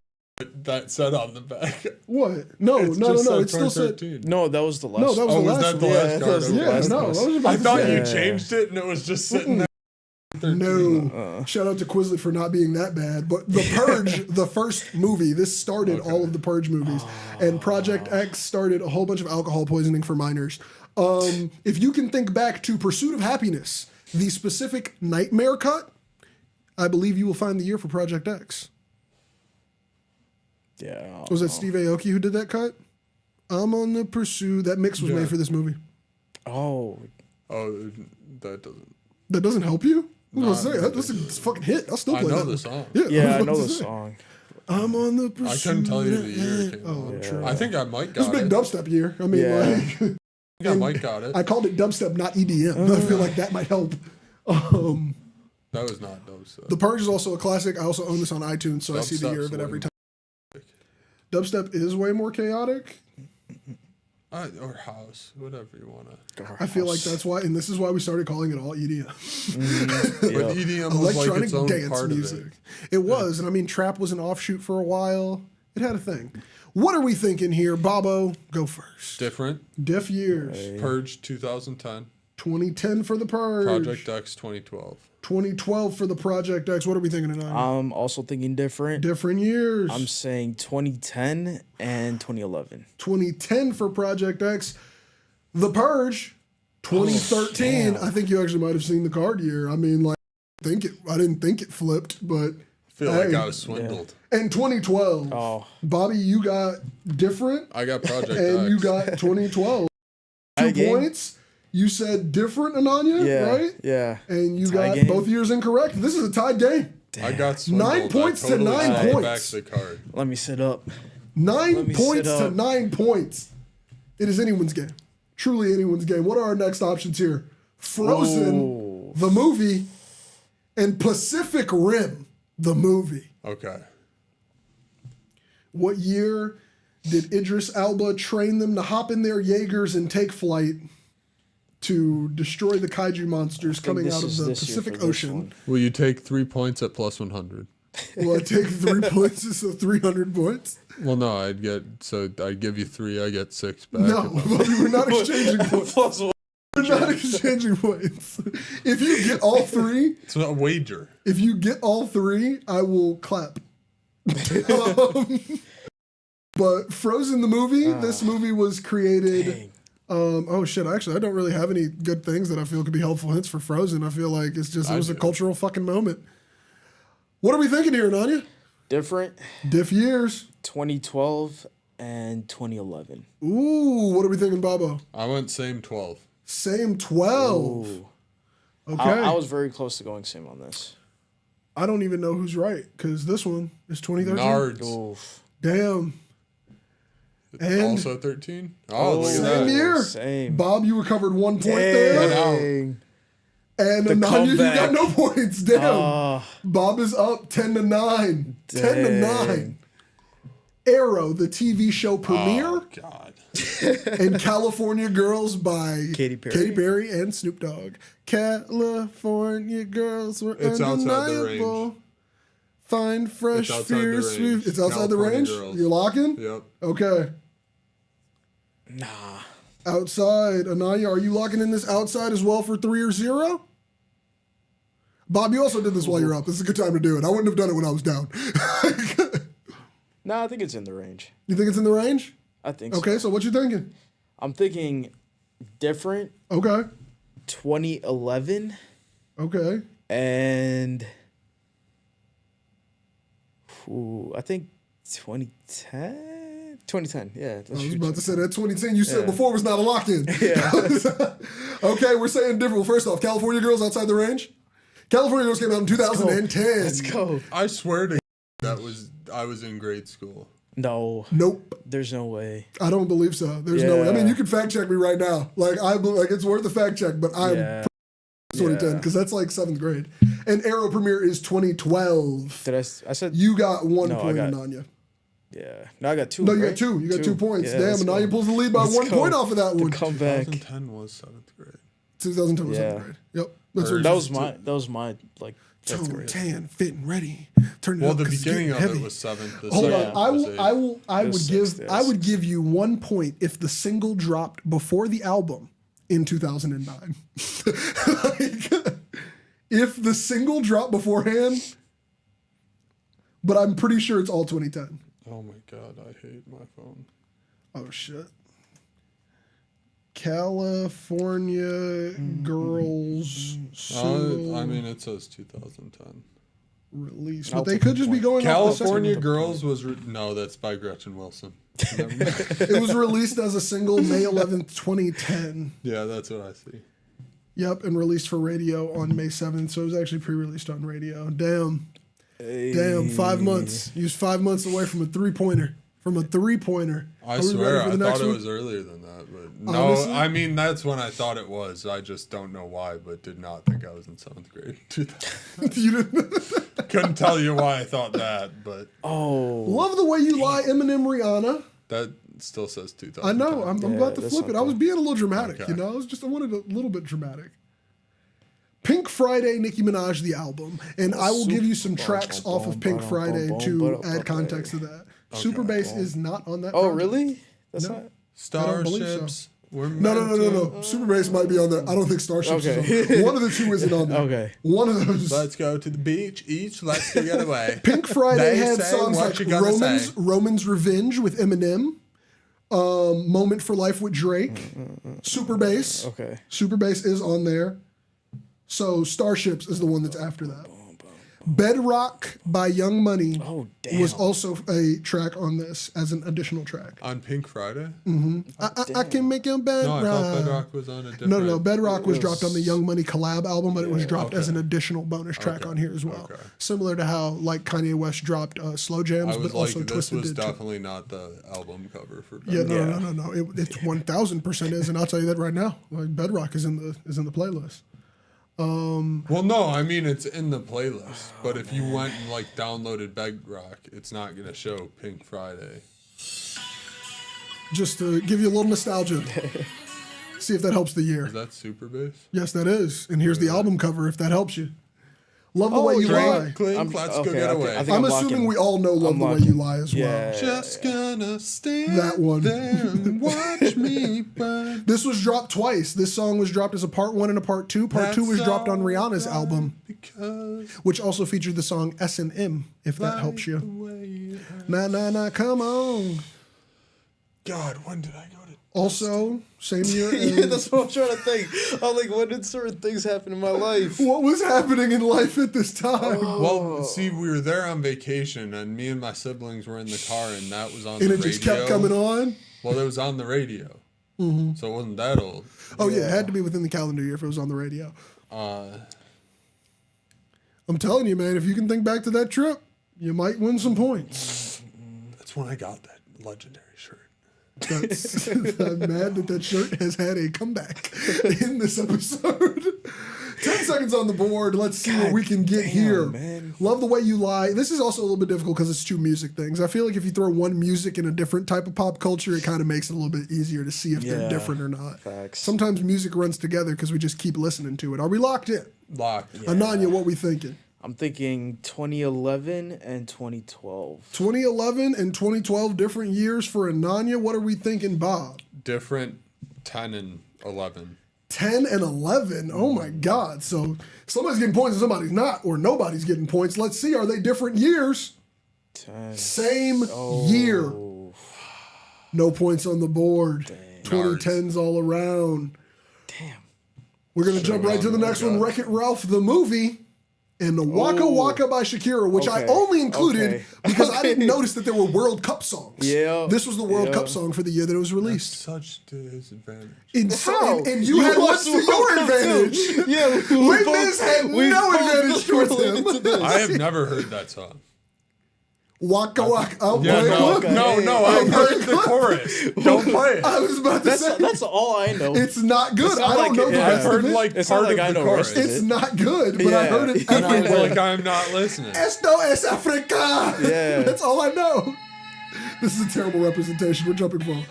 that said on the back. What? No, It's no, no, just no. said It still said. 2013. No, that was the last. No, that was Oh, the was last that the one. last that card? was the Okay. Yeah, last no, one. I was about I to thought say. you Yeah. changed it and it was just sitting there. No. Shout out to Quizlet for not being that bad. But The Purge, the first movie, this started all of the Purge movies. And Project X started a whole bunch of alcohol poisoning for minors. If you can think back to Pursuit of Happiness, the specific Nightmare cut, I believe you will find the year for Project X. Yeah. Was that Steve Aoki who did that cut? I'm on the pursuit. That mix was made for this movie. Oh. Oh, that doesn't. That doesn't help you? I was gonna say, that's a fucking hit. I'll still I play know that the one. song. Yeah, I was know about the to say. song. I'm on the pursuit. I couldn't tell you the year it came out. Yeah. True. I think I might It was got a big it. dubstep year. I mean, Yeah. like, I think I might got it. I called it dubstep, not EDM. I feel like that might help. That was not dubstep. The Purge is also a classic. I also own this on iTunes, so I see the year of it every time. Dubstep is way more chaotic. Or house, whatever you want to. I feel like that's why, and this is why we started calling it all EDM. But EDM was like Electronic its own dance part music. of it. It was, and I mean, trap was an offshoot for a while. It had a thing. What are we thinking here, Bobo? Go first. Different. Diff years. Purge 2010. 2010 for the Purge. Project X 2012. 2012 for the Project X. What are we thinking tonight? I'm also thinking different. Different years. I'm saying 2010 and 2011. 2010 for Project X. The Purge, 2013. damn. I think you actually might have seen the card year. I mean, like, I didn't think it flipped, but I feel like hey. I was swindled. And 2012. Oh. Bobby, you got different, I got Project and X. you got 2012. 2 game? points. You said different, Ananya, Yeah. right? Yeah. And you Tie got game? both years incorrect. This is a tied game. I got swindled. 9 points I to totally 9 sold points. Back the card. Let me sit up. 9 Let me points sit to up. 9 points. It is anyone's game. Truly anyone's game. What are our next options here? Frozen, Ooh. the movie, and Pacific Rim, the movie. Okay. What year did Idris Elba train them to hop in their Jaegers and take flight to destroy the kaiju monsters coming this out of is the this year for Pacific this Ocean? one. Will you take 3 points at plus 100? Will I take 3 points, so 300 points? Well, no, I'd give you 3. I get 6 back. No, Bobby, we're not exchanging points. Plus one. We're not exchanging points. If you get all 3, It's not a wager. if you get all 3, I will clap. But Frozen the movie, this movie was created. Dang. Oh shit! Actually, I don't really have any good things that I feel could be helpful hints for Frozen. I feel like it was a do. cultural fucking moment. What are we thinking here, Ananya? Different. Diff years. 2012 and 2011. Ooh, what are we thinking, Bobo? I went same 12. Same 12. Ooh. Okay. I was very close to going same on this. I don't even know who's right because this one is 2013. Nards. Oof. Damn. And Also 13? Oh, look at same that. year. Same. Bob, you recovered 1 point there. Dang. And The Ananya, you got comeback. no points. Damn. Ah, Bob is up 10 to 9. 10 to 9. Dang. Arrow, the TV show premiere, Oh, God. and California Girls by Katy Perry. and Snoop Dogg. California Girls were It's outside the undeniable. range. Fine, fresh, It's outside the fierce, range. sweet. It's outside the California range? Girls. You're locking? Yep. Okay. nah. Outside. Ananya, are you locking in this outside as well for 3 or 0? Bob, you also did this while you're up. This is a good time to do it. I wouldn't have done it when I was down. Nah, I think it's in the range. You think it's in the range? I think so. Okay, so what you thinking? I'm thinking different. Okay. 2011 Okay. and I think 2010. 2010, yeah. I was about to say that 2010 you said before was not a lock-in. Yeah. Okay, we're saying different. Well, first off, California Girls outside the range. California Girls came out in 2010. Let's go. I swear to I was in grade school. No, Nope, there's no way. I don't believe so. There's no way. I mean, you can fact check me right now. Like it's worth a fact check, but I'm Yeah. 2010 because that's like 7th grade. And Arrow premiere is 2012. Did I said You got 1 No, I point, got- Ananya. yeah. No, I got 2. No, you right? got 2. You got 2 points. Yeah, Damn, let's Ananya go. pulls the lead by Let's 1 go. point off of that The one. comeback. 2010 was 7th grade. 2010 was 7th Yeah. grade. Yep. That's Or- what That was my like 5th Tone grade. tan, fit and ready. Turn it Well, up the 'cause it's beginning getting of heavy. it was 7th. The Hold second on. I was will. 8th. I will. I It would was give. 6th, yeah, I would give you 1 point if the single dropped before the album in 2009. Like, if the single dropped beforehand, but I'm pretty sure it's all 2010. Oh my god, I hate my phone. Oh shit. California Girls I mean, it says 2010. release, I'll but they take could the just be point. going off the California second. Girls was no, that's by Gretchen Wilson. Never mind. It was released as a single May 11th, 2010. Yeah, that's what I see. Yep, and released for radio on May 7th, so it was actually pre-released on radio. Damn. Damn, 5 months. He was 5 months away from a three-pointer. I Are we swear, ready for I the next thought it one? was earlier than that, but no, Honestly? I mean that's when I thought it was. I just don't know why, but did not think I was in 7th grade. You didn't- Couldn't tell you why I thought that, but Oh. Love the Way You Lie, Eminem, Rihanna. that still says 2000. I know. I'm about to that's flip not it. I was bad. being a little dramatic, Okay. you know. I wanted a little bit dramatic. Pink Friday, Nicki Minaj, the album, and I will give you some tracks off of Pink Friday to add context to that. Super Bass is not on that. Oh, project. really? That's No. not. don't believe so. Starships. We're No. Super Bass might be on there. I don't think Starships Okay. is on there. One of the two isn't on there. Okay. One of those. Let's go to the beach. Each let's go get away. Pink Friday They had say songs what like you gonna say. Roman's Revenge with Eminem, Moment for Life with Drake, Super Bass. Okay. Super Bass is on there. So Starships is the one that's after that. Bedrock by Young Money Oh, damn. was also a track on this as an additional track. On Pink Friday? I can make your bed No, I thought rock. Bedrock was on a different. No. Bedrock was dropped on the Young Money collab album, but it was dropped as an additional bonus track Okay. on here as well. Okay. Similar to how like Kanye West dropped Slow Jams, I was but like, also this Twisted was did too. definitely not the album cover for Yeah, Bedrock. no. It's 1000% is, and I'll tell you that right now. Like Bedrock is in the playlist. Well, no, I mean it's in the playlist, but if you went and like downloaded Bedrock, it's not gonna show Pink Friday. Just to give you a little nostalgia. See if that helps the year. Is that Super Bass? Yes, that is. And here's the album cover if that helps you. Love the Way You Drake. Lie. Clink, let's go okay, get I think- away. I think I'm I'm assuming locking- we all know Love the Way locking- You Lie as well. Yeah. Just gonna stand That one. there and watch me burn. This was dropped twice. This song was dropped as a part 1 and a part 2. Part 2 was That's dropped on all Rihanna's right, album, because which also featured the song S&M, if that helps the you. way it hurts. Nah, come on. God, when did I go to? Also, same year Yeah, as that's what I'm trying to think. I'm like, when did certain things happen in my life? what was happening in life at this time. Well, see, we were there on vacation, and me and my siblings were in the car, and that was on And the it radio. just kept coming on. Well, it was on the radio, so it wasn't that old. Oh, yeah, it had to be within the calendar year if it was on the radio. I'm telling you, man, if you can think back to that trip, you might win some points. That's when I got that legendary shirt. That's, I'm mad that shirt has had a comeback in this episode. 10 seconds on the board. Let's see what we can get here. man. Love the Way You Lie. This is also a little bit difficult because it's two music things. I feel like if you throw one music in a different type of pop culture, it kind of makes it a little bit easier to see if they're Yeah. different or not. Facts. Sometimes music runs together because we just keep listening to it. Are we locked in? Locked. Ananya, what we thinking? I'm thinking 2011 and 2012. 2011 and 2012, different years for Ananya. What are we thinking, Bob? Different 10 and 11. 10 and 11. Oh my God. So somebody's getting points and somebody's not, or nobody's getting points. Let's see. Are they different years? 10. Same year. Oh, No points on the board. 2010s all around. damn. We're going to jump right to the next one. Wreck-It Ralph, the movie. And the Waka Waka by Shakira, which I Okay. only included Okay. because I didn't notice that there were World Cup songs. Yeah. This was the World Yeah. Cup song for the year that it was released. Such disadvantage. And you had what's to your advantage? Yeah, Les Mis had no advantage towards him. I have never heard that song. Waka Waka. Oh, Yeah, wait, no, look. no, I've heard the chorus. Don't play it. I was about to say, That's all I know. it's not good. not I don't like know it- the yeah. I've rest of heard it. like It's part not of like I the know chorus. rest of It's not good, but I Yeah. heard it And I was everywhere. like, I'm not listening. Esto es Africa. Yeah. That's all I know. This is a terrible representation. We're jumping forward.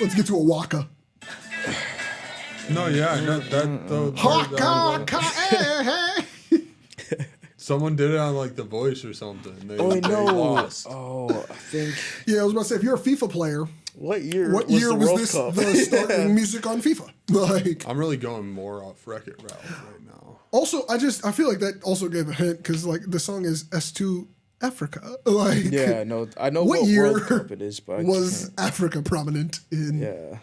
Let's get to a Waka. No, yeah, I know that. Waka Waka. Hey, hey. Someone did it on like The Voice or something. They, Oh, I they know. lost. Oh, I think. Yeah, I was about to say, if you're a FIFA player, What year? What was year the was World this Cup? the starting music on FIFA? Like, I'm really going more off Wreck-It Ralph right now. also, I feel like that also gave a hint because like the song is S2 Africa. Like, Yeah, no, I know what what year World Cup it is, but I was can't. Africa prominent in Yeah.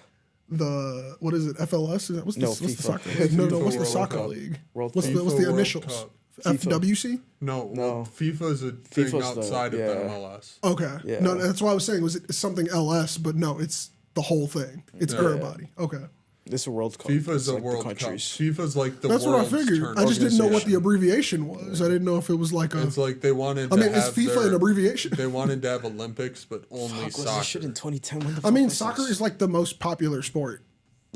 the what is it? FLS? Is that, what's No, what's the FIFA. soccer league? No, FIFA what's the World soccer Cup. league? World What's Cup. the FIFA World initials? Cup. FWC? No, No. FIFA's a thing FIFA's outside of yeah. MLS. Okay. Yeah. No, that's why I was saying was it something LS, but no, it's the whole thing. It's everybody. Okay. This is a World Cup. FIFA's It's a like the World Cup. countries. FIFA's like the That's what I world's figured. tournament. I just didn't know what the Organization. abbreviation was. I didn't know if it was like a. It's like they wanted I to mean, is have FIFA their, an abbreviation? They wanted to have Olympics, but only Fuck, was soccer. this shit in 2010? When the I fuck mean, was soccer this? is like the most popular sport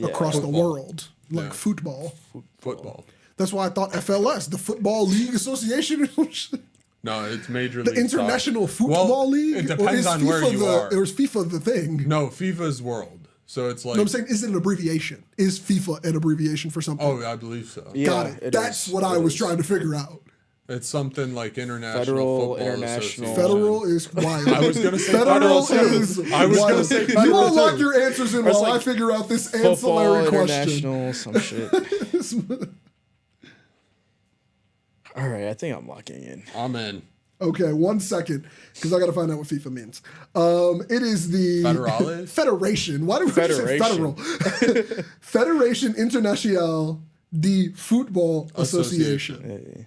across the Football. world, like Yeah. football. Football. That's why I thought FLS, the Football League Association, or some shit. No, it's Major The League International Soccer. Football Well, League. It Or depends is on where FIFA you the, are. Or is FIFA the thing? No, FIFA's world. So it's like. No, I'm saying, is it an abbreviation? Is FIFA an abbreviation for something? Oh, I believe so. Yeah, Got it. That's is. what I It was is. trying to figure out. It's something like International Federal, Football International. Association. Federal is wild. I was gonna say federal federal is too. I was wild. gonna say You federal all lock too. your answers in Or it's while I like figure out this Football ancillary question. International, some shit. All right, I think I'm locking in. I'm in. Okay, 1 second, because I got to find out what FIFA means. It is the Federale? Federation. Why do we say federal? Federation Internationale de Football Association. Hey.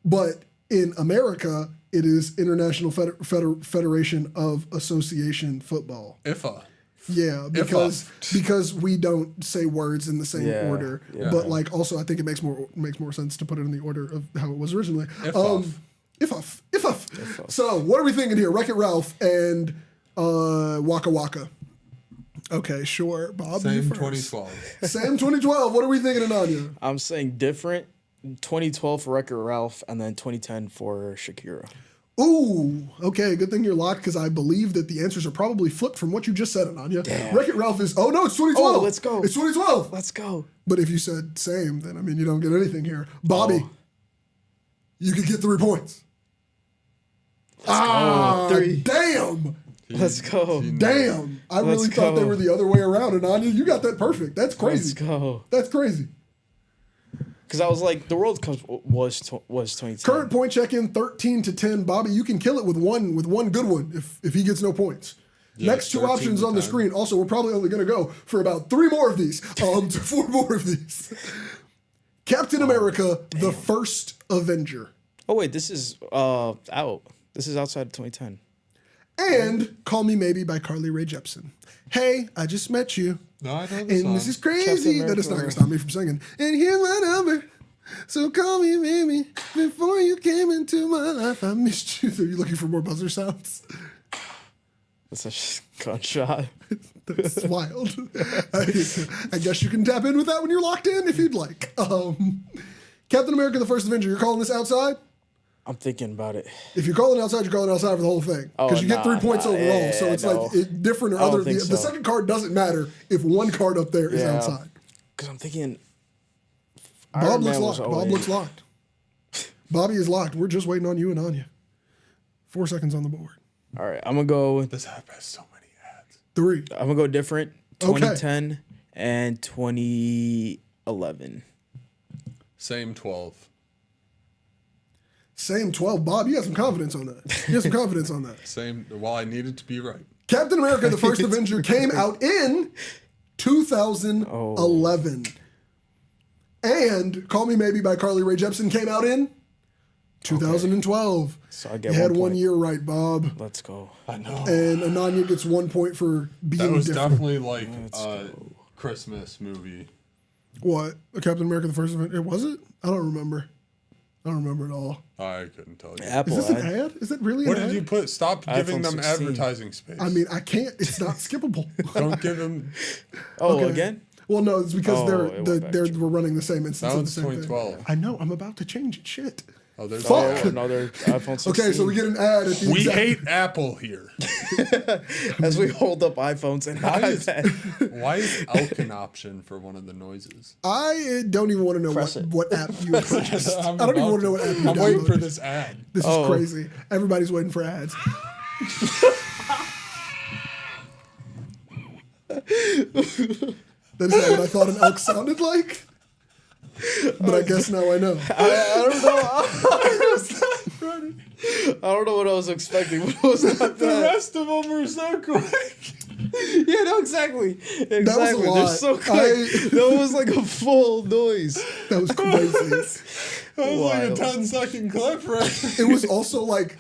But in America, it is International Federation of Association Football. IFA. Yeah, because we don't say words in the same Yeah, order. yeah. But like also I think it makes more sense to put it in the order of how it was originally. IFUF. IFUF. So what are we thinking here? Wreck-It Ralph and Waka Waka. Okay, sure. Bob, you Same first. 2012. Same 2012. What are we thinking, Ananya? I'm saying different. 2012 for Wreck-It Ralph, and then 2010 for Shakira. Ooh, okay. Good thing you're locked because I believe that the answers are probably flipped from what you just said, Ananya. Damn. Wreck-It Ralph is. Oh no, it's 2012. Oh, let's go. It's 2012. Let's go. But if you said same, then I mean you don't get anything here. Bobby, you could get 3 points. Three. Damn. Let's go. Damn. I really Let's thought they go. were the other way around, Ananya. You got that perfect. That's Let's crazy. go. That's crazy. Because I was like, the World Cup was 2010. Current point check in 13-10. Bobby, you can kill it with one good one if he gets no points. Yeah, Next two options on the 13-10. screen. Also, we're probably only going to go for about 3 more of these. To 4 more of these. Captain America, the first Avenger. Oh wait, this is out. This is outside of 2010. And Call Me Maybe by Carly Rae Jepsen. Hey, I just met you. No, I know the And song. this is Captain crazy. America. That is not going to stop me from singing. And here's my number. So call me maybe. Before you came into my life, I missed you. Are you looking for more buzzer sounds? That's a gunshot. That's wild. I guess you can tap in with that when you're locked in if you'd like. Captain America, the first Avenger. You're calling this outside? I'm thinking about it. If you're calling outside, you're calling outside for the whole thing. Because you get 3 points overall. yeah, so it's no. like different or I don't other. think The so. second card doesn't matter if one card up there is Yeah. outside. Because I'm thinking. Bob Iron looks Man was locked. Bob 08. looks locked. Bobby is locked. We're just waiting on you and Anya. 4 seconds on the board. All right, I'm gonna go. This app has so many ads. 3. I'm gonna go different. Okay. 2010 and 2011. Same 12. Same 12. Bob, you got some confidence on that. You got some confidence on that. Same. Well, I needed to be right. Captain America, the first Avenger, came out in 2011. And Call Me Maybe by Carly Rae Jepsen came out in 2012. So I get You had 1 1 point. year right, Bob. Let's go. I know. And Ananya gets 1 point for being That was different. definitely like a Christmas movie. What? Captain America, the first Avenger? Was it? I don't remember. I don't remember at all. I couldn't tell you. Apple. Is this an ad? Is it really What an ad? did you put? Stop giving iPhone them 16. advertising space. I mean, I can't. It's not skippable. Don't give them. Oh, Okay. again? Well, no, it's because Oh, it went back. we're running the same instance That of the was same thing. 2012. I know. I'm about to change it. Shit. Oh, there's Fuck. Oh, another iPhone 16. Okay, so we get an ad at the We exact- hate Apple here. As we hold up iPhones and Why is, iPad. why is elk an option for one of the noises? I don't even want to know Press what app you purchased. I I'm don't even about want to know what app you I'm waiting for downloaded. this ad. This is crazy. Everybody's waiting for ads. That is not what I thought an elk sounded like. But I guess now I know. I don't know. I don't know what I was expecting, but it was not The that. rest of them were so quick. Yeah, no, exactly. That was a Exactly. They're lot. so quick. That was like a full noise. That was crazy. That was like a Wild. 10-second clip, right? It was also like,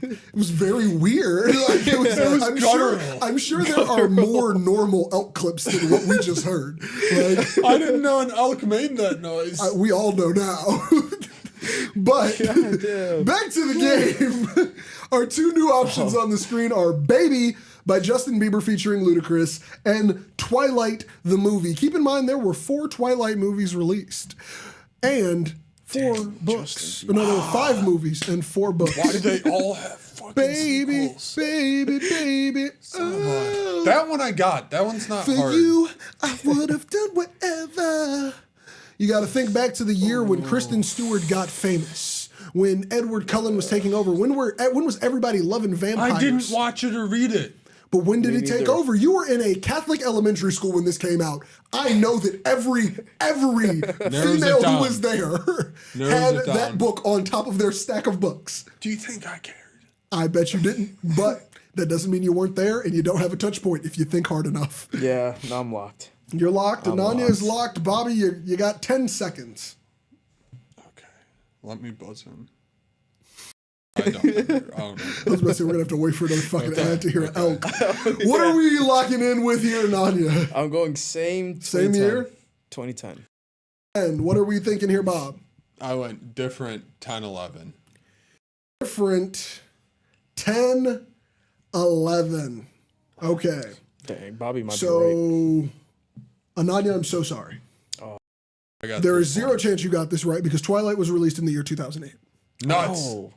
it was very weird. Like, it was, guttural. I'm sure there are more normal elk clips than what we just heard. Like, I didn't know an elk made that noise. we all know now. But Goddamn. back to the game. Our two new options on the screen are Baby by Justin Bieber featuring Ludacris and Twilight the movie. Keep in mind there were 4 Twilight movies released and 4 books. No, 5 movies and 4 books. Why do they all have fucking Baby, sequels? baby. Oh, That one I got. That one's not for hard. you, I would have done whatever. You got to think back to the year when Kristen Stewart got famous, when Edward Cullen was taking over. When was everybody loving vampires? I didn't watch it or read it. But when did it take neither. over? You were in a Catholic elementary school when this came out. I know that every female who was there had it that down. book on top of their stack of books. Do you think I cared? I bet you didn't, but that doesn't mean you weren't there and you don't have a touch point if you think hard enough. Yeah, now I'm locked. You're locked. Ananya is locked. Bobby, you got 10 seconds. Okay. Let me buzz him. I don't know. I was about to say we're going to have to wait for another fucking ad to hear an elk. What are we locking in with here, Ananya? I'm going same. Same 2010. year? 2010. And what are we thinking here, Bob? I went different 10-11. Different 10, 11. Okay. Dang, Bobby might be right. So, Ananya, I'm so sorry. I got There 3 is zero points. chance you got this right because Twilight was released in the year 2008. Nuts. Oh,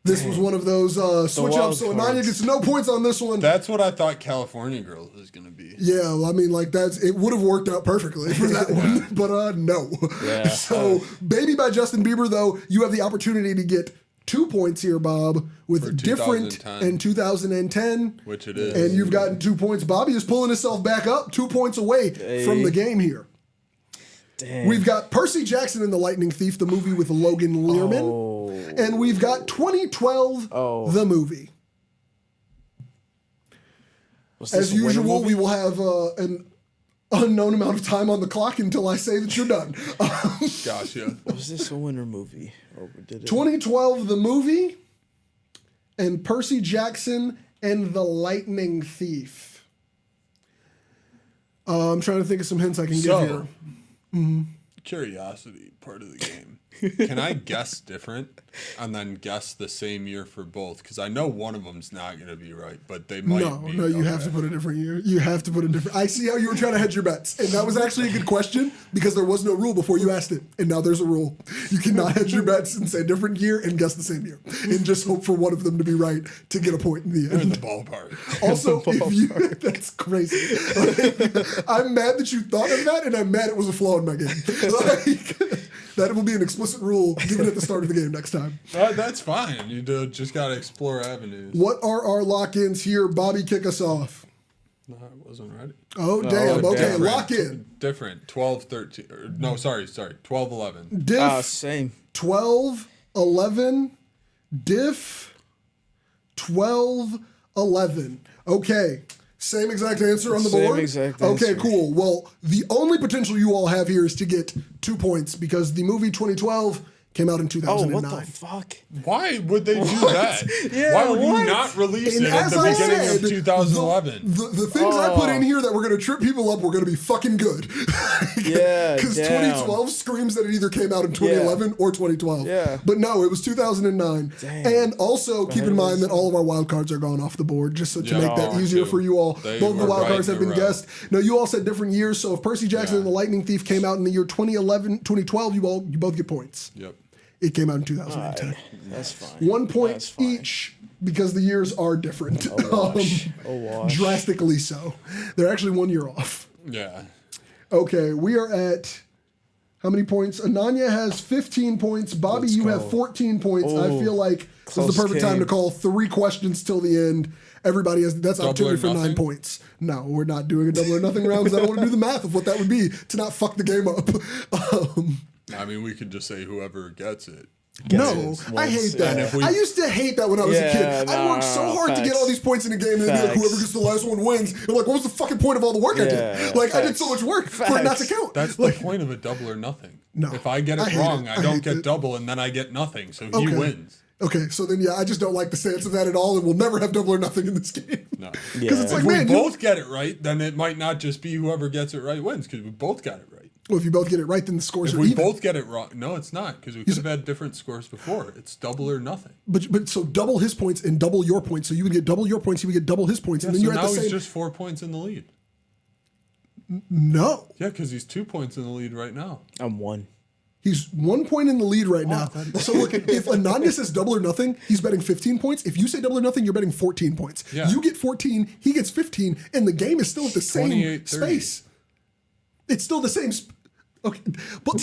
This was one of those switch wild ups, so Ananya cards. gets no points on this one. That's what I thought California Girls was going to be. Yeah, well, I mean, like it would have worked out perfectly for that one, but no. Yeah. So, Baby by Justin Bieber, though, you have the opportunity to get 2 points here, Bob, with For different 2010. and 2010. Which it is. And you've gotten 2 points. Bobby is pulling himself back up, 2 points away from the game here. dang. We've got Percy Jackson and the Lightning Thief, the movie with Logan Lerman. Oh. And we've got 2012, the movie. Was this As a winter usual, movie? we will have an unknown amount of time on the clock until I say that you're done. Gotcha. Was this a winter movie? Or did it? 2012, the movie, and Percy Jackson and the Lightning Thief. I'm trying to think of some hints I can give here. Curiosity part of the game. Can I guess different and then guess the same year for both? Because I know one of them's not going to be right, but they might be. No, you have to put a different year. You have to put a different. I see how you were trying to hedge your bets, and that was actually a good question because there was no rule before you asked it, and now there's a rule. You cannot hedge your bets and say different year and guess the same year, and just hope for one of them to be right to get a point in the in end. the ballpark. Also, if you, that's crazy. Like, I'm mad that you thought of that, and I'm mad it was a flaw in my game. Like, that will be an explicit rule given at the start of the game next time. That's fine. You just got to explore avenues. What are our lock-ins here? Bobby, kick us off. No, I wasn't ready. Oh, damn. Okay, damn. lock in. Different. 12, 13. No, sorry. 12, 11. Diff, Same. 12, 11. Diff, 12, 11. Okay. Same exact answer on the Same board? exact Okay, answer. cool. Well, the only potential you all have here is to get 2 points because the movie 2012 came out in Oh, 2009. what the fuck? Why would they do that? Yeah, Why would what? you not release And it at as the I beginning said, of 2011? The things I put in here that were going to trip people up were going to be fucking good. Yeah, Because damn. 2012 screams that it either came out in 2011 or 2012. Yeah. But no, it was 2009. Dang. And also keep in mind that all of our wild cards are gone off the board just so to Yeah, make that oh, easier too. for you all. They Both the were wild right cards in have a been row. guessed. No, you all said different years. So if Percy Jackson and the Lightning Thief came out in the year 2012, you both get points. Yep. It came out in 2010. That's fine. 1 point That's fine. each because the years are different. Wash. Oh, wash. Drastically so. They're actually 1 year off. Yeah. Okay, we are at how many points? Ananya has 15 points. Bobby, Let's you go. have 14 points. I Oh, feel like this is the close perfect time game. to call 3 questions till the end Everybody has that's Double opportunity or for 9 nothing? points. No, we're not doing a double or nothing round because I don't want to do the math of what that would be to not fuck the game up. I mean, we could just say whoever gets it. No, I hate that. And if we- I used to hate that when I was a Yeah, kid. I worked so hard to get facts. all these points in a game, and then be like, Facts. whoever gets the last one wins. I'm like, what was the fucking point of all the work I Yeah, did? Like, I did so facts. much work for it not to Facts. count. That's like, the point of a double or nothing. No, If I get I it hate wrong, it. I I don't hate get it. double, and then I get nothing. So he Okay. wins. Okay, so then I just don't like the stance of that at all, and we'll never have double or nothing in this game. No. Because it's Yeah. like, If we man, both get it right, then it might not just be whoever gets it right wins, because we both got it right. well, if you both get it right, then the scores If are we even. both get it wrong, no, it's not, because we could have had different scores before. It's double or nothing. But so double his points and double your points. So you would get double your points, he would get double his points, and then so you're at now the he's same. just 4 points in the lead. No, Yeah, because he's 2 points in the lead right now. I'm 1. he's 1 point in the lead right now. So look, if Ananya says double or nothing, he's betting 15 points. If you say double or nothing, you're betting 14 points. Yeah. You get 14, he gets 15, and the game is still at the same 28-30. space. It's still the same. Okay, but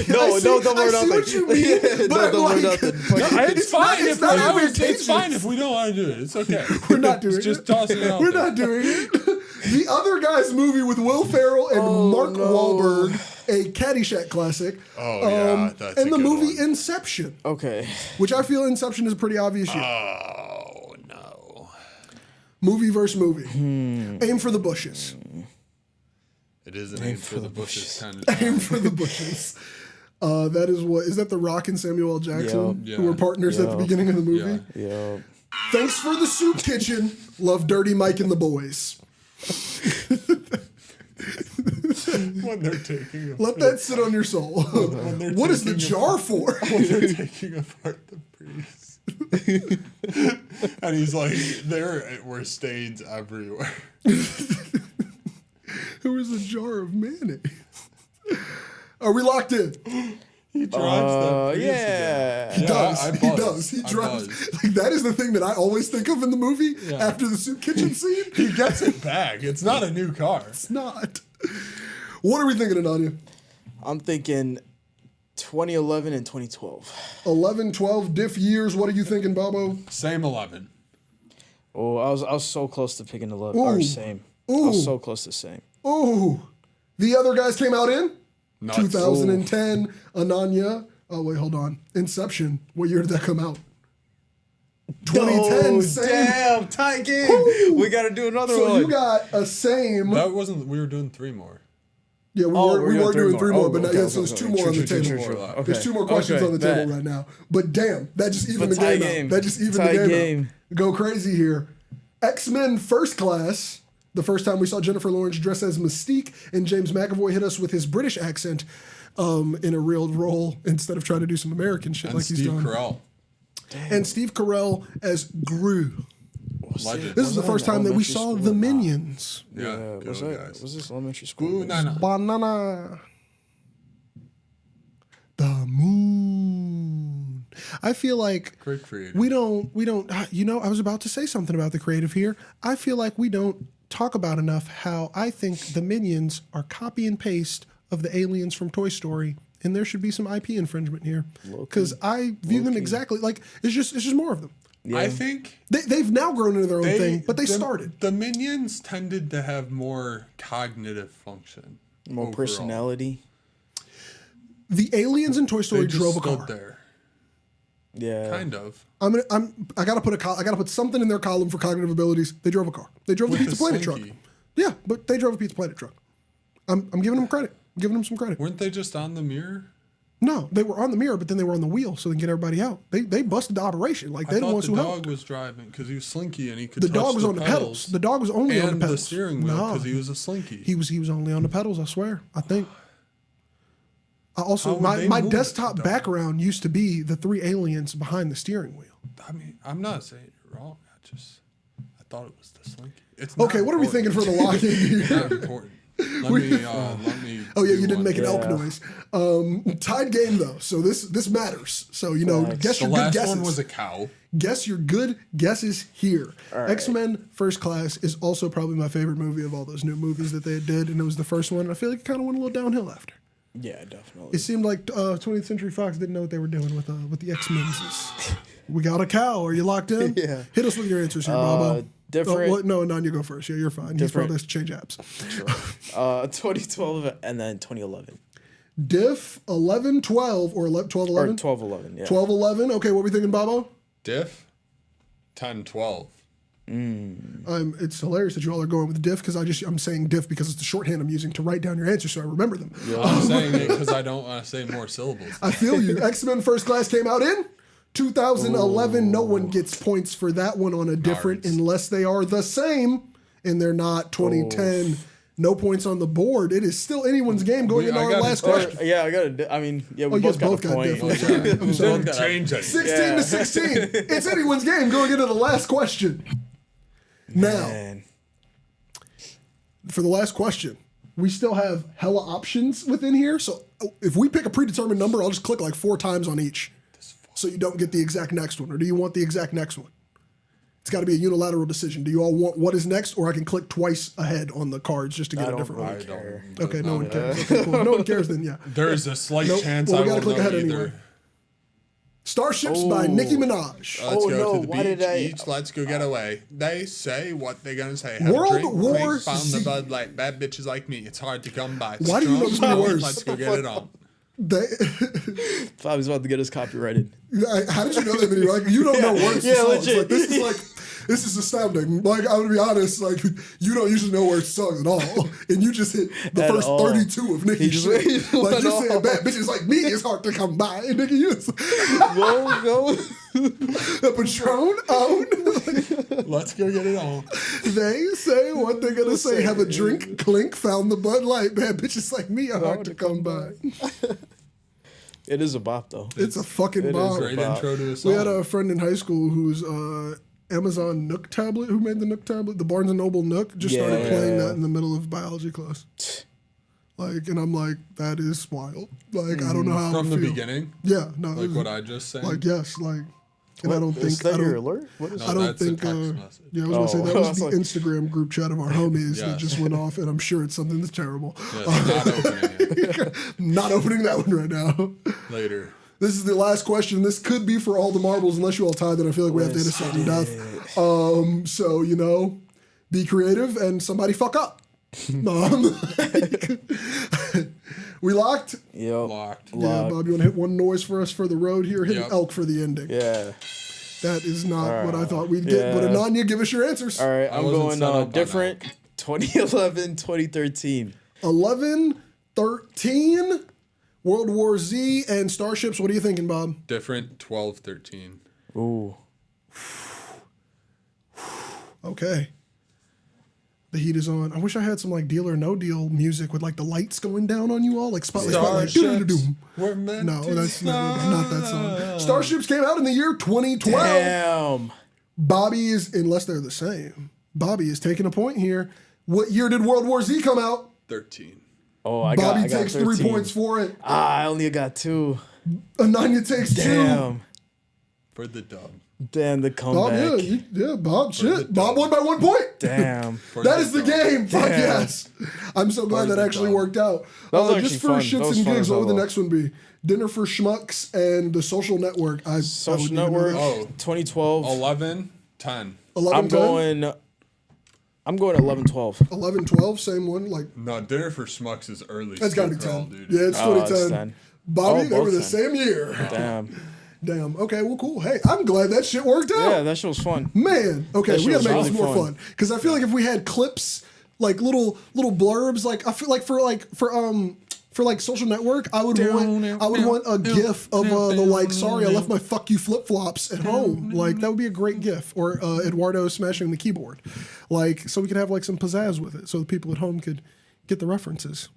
No, no double or I see what nothing. you mean. Yeah, but no I'm double or like, nothing. It's fine. It's not It's advantageous. fine if we don't want to do it. It's okay. We're not doing it. Just tossing it out. We're there. not doing it. The Other Guy's movie with Will Ferrell and Mark Wahlberg, a Caddyshack classic. Oh, yeah, that's and a the good movie one. Inception, Okay. which I feel Inception is a pretty obvious year. Oh, no. Movie versus movie. Aim for the bushes. It is an aim for the bushes kind of Aim time. for the bushes. That is what is that The Rock and Samuel L. Jackson Yeah. who were partners at the beginning of the movie. Yeah. Yeah. Thanks for the soup kitchen. Love Dirty Mike and the boys. When they're taking Let that sit on your soul. they're What is the taking jar for? when they're taking apart the priest. And he's like, there were stains everywhere. There was a jar of mayonnaise. Are we locked in? He drives the priest yeah. He Yeah, does. I He buzz. does. He I drives. buzz. Like that is the thing that I always think of in the movie after the soup kitchen scene. He gets it back. It's not a new car. It's not. What are we thinking, Ananya? I'm thinking 2011 and 2012. 11, 12 diff years. What are you thinking, Bobo? Same 11. Oh, I was so close to picking 11 or Ooh. same. I Ooh. was so close to same. Oh, The Other Guys came out in Nuts. 2010. Ananya. Oh wait, hold on. Inception. What year did that come out? 2010. Oh, Same. damn, tight game. Woo. We got to do another So one. you got a same. That wasn't, we were doing 3 more. Yeah, we Oh, were doing three more, Oh, but now, okay, yeah, so there's okay, 2 more on the true, table. true. Okay. There's 2 more questions Okay, on the bet. table right now. But damn, that just evened the tie game game. out. That just evened Tie the game game. out. Go crazy here. X-Men First Class. The first time we saw Jennifer Lawrence dress as Mystique, and James McAvoy hit us with his British accent in a real role instead of trying to do some American shit And like he's Steve done. Carell. And Steve Carell as Gru. Legend. This is the Wasn't first that time that we elementary saw school? the Minions. Yeah, good was old that guys. was this elementary school? Ooh, nah. Banana. The moon. I feel like Great creative. we don't, you know, I was about to say something about the creative here. I feel like we don't talk about enough how I think the Minions are copy and paste of the aliens from Toy Story. And there should be some IP infringement here. Because I view them exactly like, it's just more of them. Yeah. I think They've now grown into their own thing, but they started. The Minions tended to have more cognitive function. More overall. personality. The aliens in Toy They Story just drove a stood car. there. Yeah. Kind of. I gotta put something in their column for cognitive abilities. They drove a car. They drove With the Pizza the Planet truck. slinky. Yeah, but they drove a Pizza Planet truck. I'm giving them credit. I'm giving them some credit. Weren't they just on the mirror? No, they were on the mirror, but then they were on the wheel so they can get everybody out. They busted the operation. Like I they the thought ones the who dog helped. was driving because he was slinky and he could The touch dog was the on the pedals. The dog was only on the and pedals. the steering wheel No. because he was a slinky. He was only on the pedals. I swear. I think. I also How would my they my move desktop it, though? background used to be the 3 aliens behind the steering wheel. I mean, I'm not saying you're wrong. I thought it was the slinky. It's Okay, not what are we thinking important. for the lock-in It's here? not important. Let me. Oh yeah, do you didn't one. make an elk Yeah. noise. Tied game though, so this matters. So you know, Facts. guess The your good last guesses. one was a cow. Guess your good guesses here. right. X-Men First Class is also probably my favorite movie of all those new movies that they did, and it was the first one. I feel like it kind of went a little downhill after. Yeah, definitely. It seemed like 20th Century Fox didn't know what they were doing with the X-Men. We got a cow. Are you locked in? Yeah. Hit us with your answers here, Bobo. Different. What? No, Ananya, go first. Yeah, you're fine. He's Different. probably has to change apps. Sure. 2012 and then 2011. Diff 11, 12, or 11, 12, Or 11? 12, 11, yeah. 12, 11. Okay, what are we thinking, Bobo? Diff 10, 12. It's hilarious that you all are going with diff because I'm saying diff because it's the shorthand I'm using to write down your answers so I remember them. I'm saying it because I don't want to say more syllables. I feel you. X-Men First Class came out in 2011. No one gets points for that one on a different Nards. unless they are the same and they're not 2010. No points on the board. It is still anyone's game going into our last question. Yeah, I got to. I mean, yeah, we Oh, you both guys got a point. both got diff. I'm sorry. Don't change it. 16 Yeah. to 16. It's anyone's game going into the last question. Now, Man. for the last question, we still have hella options within here. So if we pick a predetermined number, I'll just click like 4 times on each. So you don't get the exact next one. Or do you want the exact next one? It's got to be a unilateral decision. Do you all want what is next, or I can click twice ahead on the cards just to get a different one? I don't. Okay, no one cares. Okay, cool. No one cares then, yeah. There's a slight Nope. chance Well, I we gotta won't click know ahead either. anyway. Starships by Nicki Minaj. Let's Oh, go no, to the why beach. did I- Each, let's go get away. They say what they're gonna say. Have World a drink, War drink, found Z. the Bud Light. Bad bitches like me. It's hard to come by. Why do you know Strong so many style, words? Let's go get it on. They, Bobby's about to get us copyrighted. how did you know that many? Like, you don't know words to Yeah, songs. legit. This is astounding. Like, I'm gonna be honest, like, you don't usually know words to songs at all. And you just hit the At first all. 32 of Nicki's He shit. just Like, went you off. said bad bitches like me, it's hard to come by. And Nicki, you Go. a Patron own. Let's go get it on. They say what they're gonna say. Have a drink, clink, found the Bud Light. Bad bitches like me are hard to come by. It is a bop, though. It's a fucking It is bomb. Great Wow. intro to a song. We had a friend in high school who's Amazon Nook tablet. Who made the Nook tablet? The Barnes and Noble Nook. Just started Yeah. playing that in the middle of biology class. Like, and I'm like, that is wild. Like, I don't know how I From would the feel. beginning, Yeah, no, it like was, what I just said. like yes, like, and I don't Is think that I your don't. alert? What is No, I don't that's a think. text message. Yeah, I was gonna say that Oh, was I was the like- Instagram group chat of our homies that Yes. just went off, and I'm sure it's something that's terrible. Yes, not opening it Not opening that one right now. later. This is the last question. This could be for all the marbles, unless you all tie. Then I feel like we have to hit a sudden death. So you know, be creative and somebody fuck up. We locked. Yep. Locked. Yeah, Bob, you want to hit one noise for us for the road here? Hit an Yep. elk for the ending. Yeah. That is not what I thought we'd get. But Yeah. Ananya, give us your answers. All right, I I'm wasn't going set up on different. 2011, 2013. 11, 13, World War Z, and Starships. What are you thinking, Bob? Different 12, 13. Ooh. Okay. The heat is on. I wish I had some like Deal or No Deal music with like the lights going down on you all, like spotlight, spotlight. Doo-doo-doo-doo. We're meant No, to that's not that song. Starships came out in the year 2012. Damn. Bobby is, unless they're the same, Bobby is taking a point here. What year did World War Z come out? 13. Oh, I Bobby got takes 13. 3 points for it. I only got 2. Ananya takes 2. Damn. For the dub. Damn, the Bob, comeback. Bob, shit. Bob won by 1 point. Damn. For That is the dub. game. Fuck Damn. yes. I'm so glad For that the actually dub. worked out. That was Just actually for fun. That shits was and fun gigs, as what would the hell. next one be? Dinner for Schmucks and The Social Network. I Social wouldn't even know Network, that. Oh. 2012. 11, 10. 11, I'm 10? going 11, 12. 11, 12, same one. Like, No, Dinner for Schmucks is early. that's got to be still, 10. dude. Yeah, it's Oh, it's 2010. 10. Bobby, Oh, they were both the 10. same year. Damn. Damn. Okay, well, cool. Hey, I'm glad that shit worked out. Yeah, that shit was fun. Man, okay, That we shit gotta make was this really more fun. fun because I feel like if we had clips, like little blurbs, like I feel like for like Social Network, I would want a GIF of the like, sorry, I left my fuck you flip flops at home. Like that would be a great GIF, or Eduardo smashing the keyboard, like so we could have like some pizzazz with it, so the people at home could get the references.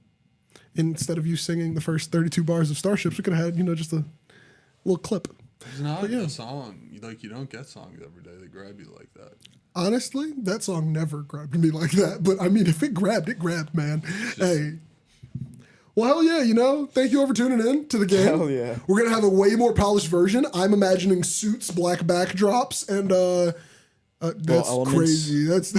Instead of you singing the first 32 bars of Starships, we could have had just a little clip. It's not a song. Like, you don't get songs every day that grab you like that. Honestly, that song never grabbed me like that. But I mean, if it grabbed, man. Hey. Well, hell yeah, thank you all for tuning in to the game. Hell yeah. We're going to have a way more polished version. I'm imagining suits, black backdrops, and that's elements. crazy. That's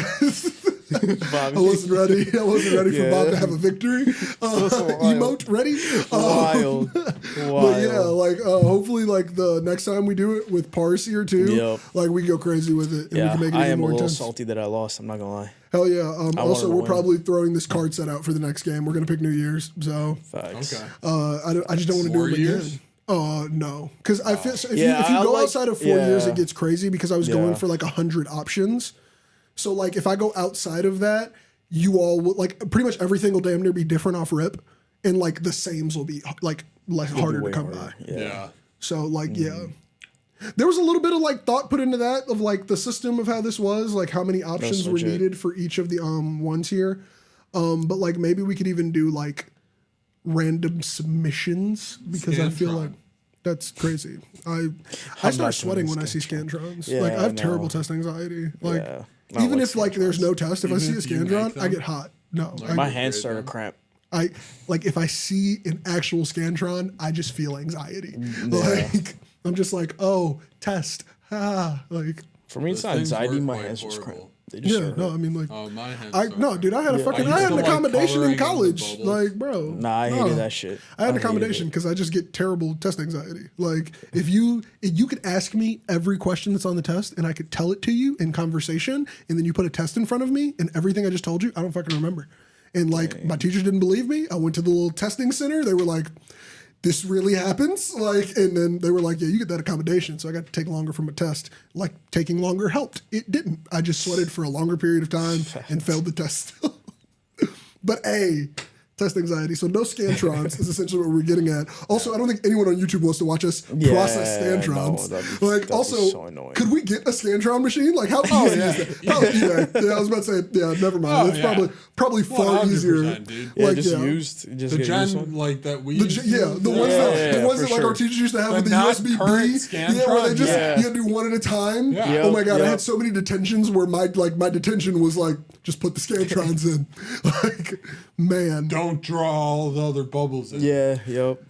I wasn't ready. I wasn't ready for Bob to have a victory. Emote ready? Wild. But yeah, like hopefully, like the next time we do it with Pars here too, like we can go crazy with it and we can make it I even am more a little intense. salty that I lost. I'm not gonna lie. Hell yeah! Also, we're win. probably throwing this card set out for the next game. We're gonna pick New Year's, so Facts. Okay. I just don't want to do 4 it years? again. No, because I feel if Yeah, you I go like- outside of 4 years, yeah. it gets crazy because I was going for like 100 options. So like if I go outside of that, you all will like pretty much everything will damn near be different off rip, and like the sames will be like less harder to way come harder. by. Yeah. So like yeah. There was a little bit of like thought put into that of like the system of how this was, like how many options were legit. needed for each of the ones here. But like maybe we could even do like random submissions because I feel Scantron. like that's crazy. I I'm start not sweating doing when I see Scantrons. Yeah, like I have no. terrible test anxiety. Like Yeah. I don't even like if like there's no test, if I see a if you make Scantron, I them? get hot. No, My I, hands start to cramp. I like if I see an actual Scantron, I just feel anxiety. Like I'm just like, oh, test. Like For me, it's Those not things anxiety. work My quite hands just horrible. cramp. They just yeah, start no, hurt. I mean like Oh, my hands. dude, I had a fucking, I I used had to an like accommodation in coloring in the college. bubbles. Like, bro. Nah, I hated that shit. I had an hated accommodation it. because I just get terrible test anxiety. Like, if you could ask me every question that's on the test and I could tell it to you in conversation, and then you put a test in front of me and everything I just told you, I don't fucking remember. And like, my teachers didn't believe me. I went to the little testing center. They were like, this really happens? Like, and then they were like, yeah, you get that accommodation. So I got to take longer from a test. Like, taking longer helped. It didn't. I just sweated for a longer period of time and failed the test. But test anxiety. So no Scantrons is essentially what we're getting at. Also, I don't think anyone on YouTube wants to watch us process Scantrons. no, that'd be so annoying. Could we get a Scantron machine? Like, how easy is that? Probably eBay. Yeah, I was about to say, yeah, never mind. It's probably far easier. 100%, dude. Yeah, Like, just yeah. used. Just The get used gen one. like that we The, used to yeah, use, the ones for that like sure. our teachers used to have But with the not USB current B. Scantron, Where they just yeah. you had to do one at a time. Yeah. Oh my god, I Yep. had so many detentions where my detention was like just put the Scantrons in. Like, man, Don't draw all the other bubbles in. Yeah. Yep.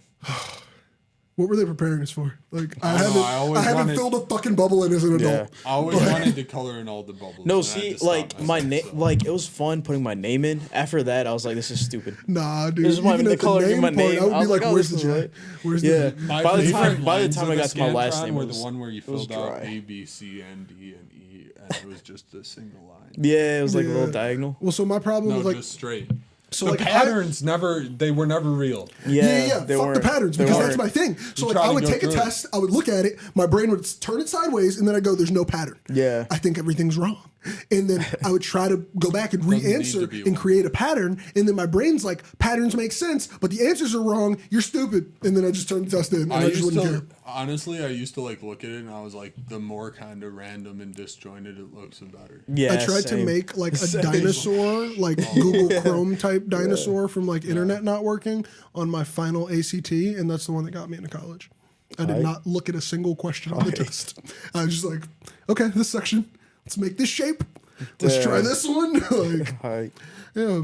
what were they preparing us for? Like, I don't know, I always haven't wanted- filled a fucking bubble in as an Yeah. adult. I always wanted to color in all the bubbles. No, and I had see, to stop like my myself, name, so. like it was fun putting my name in. After that, I was like, this is stupid. Nah, dude. This is why Even the at the color in name my part, name. I would I be was like, like, oh, where's this the is J? lit. Where's Yeah. the My By the favorite time lines I of the got to my last Scantron name, were it the was- one where you was filled out dry. A, B, C, N, D, and E, and it was just a single line. Yeah, it was like a Yeah. little diagonal. Well, so my problem No, was like, just straight. so The like if I- patterns they were never real. Yeah, they fuck the weren't- patterns they because that's weren't. my thing. So like try I to would go take a through it. test, I would look at it, my brain would turn it sideways, and then I go, "There's no pattern." Yeah. I think everything's wrong, and then I would try to go back and need to re-answer be and one. create a pattern, and then my brain's like, "Patterns make sense, but the answers are wrong. You're stupid." And then I just turned the test in, and I, just wouldn't care. Honestly, I used to like look at it and I was like, the more kind of random and disjointed it looks, the better. Yeah, I tried to same. make like a Same. dinosaur, like Google Chrome type dinosaur from like internet not working on my final ACT, and that's the one that got me into college. I did Aight. not look at a single question on the test. I was just like, okay, this section, let's make this shape. Let's try this one. Like, Alright. yeah,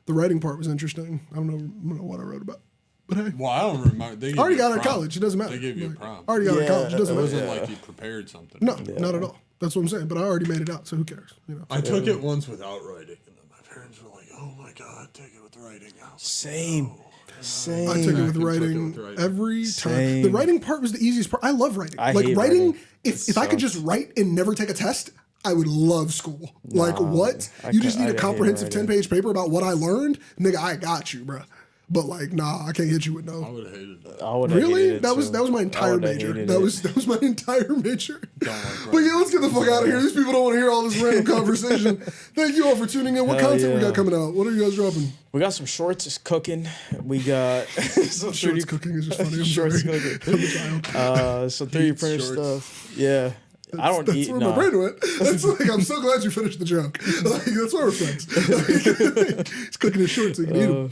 the writing part was interesting. I don't know what I wrote about, but hey, Well, I don't remember. They gave I already you a got out of prompt. college. It doesn't matter. They gave you a Like, prompt. I already got out of Yeah, college. It doesn't It matter. wasn't like you prepared something. No, not at all. That's what I'm saying. But I already made it out, so who cares? You know. I took it once without writing, and then my parents were like, "Oh my god, take it with writing." I was like, Same. "No." Same. I took it with Back and took it writing with writing. every time. Same. The writing part was the easiest part. I love writing. I like hate writing. writing. If I could just write and never take a test, I would love school. Like what? I You just can't- need a I hate comprehensive writing. 10-page paper about what I learned, nigga. I got you, bruh. But like, nah, I can't hit you with I no. would have hated that. I would've Really? hated it That was too. my I entire would've major. hated That it. was my entire major. Don't like But yeah, writing. let's get the fuck out of here. These people don't want to hear all this random conversation. Thank you all for tuning in. What Hell content we yeah. got coming out? What are you guys dropping? We got some shorts. It's cooking. We got some Shorts 3D cooking is just funny. I'm Shorts sorry. cooking. I'm a child. Some 3D printer shorts. stuff. Yeah. I don't That's eat. where Nah. my brain went. That's like, I'm so glad you finished the joke. Like, that's why we're friends. Like, he's cooking his shorts so you can eat them.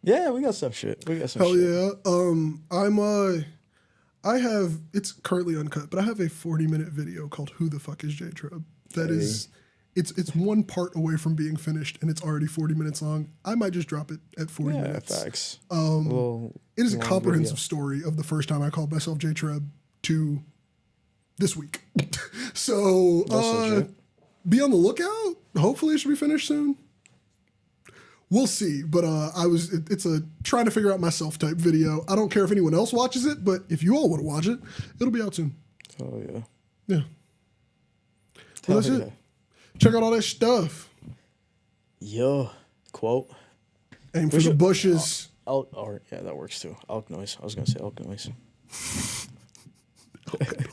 Yeah, we got some shit. We got some Hell shit. yeah. I have, it's currently uncut, but I have a 40-minute video called Who the Fuck is J-Treb? That is, it's one part away from being finished and it's already 40 minutes long. I might just drop it at 40 Yeah, minutes. facts. It is a long comprehensive video. story of the first time I called myself J-Treb to this week. So That's legit. be on the lookout. Hopefully, it should be finished soon. We'll see. But it's a trying to figure out myself type video. I don't care if anyone else watches it, but if you all want to watch it, it'll be out soon. Oh yeah. Yeah. Well, that's it. Check out all that stuff. Yo, quote. Aim for the bushes. Or yeah, that works too. Elk noise. I was gonna say elk noise. Okay.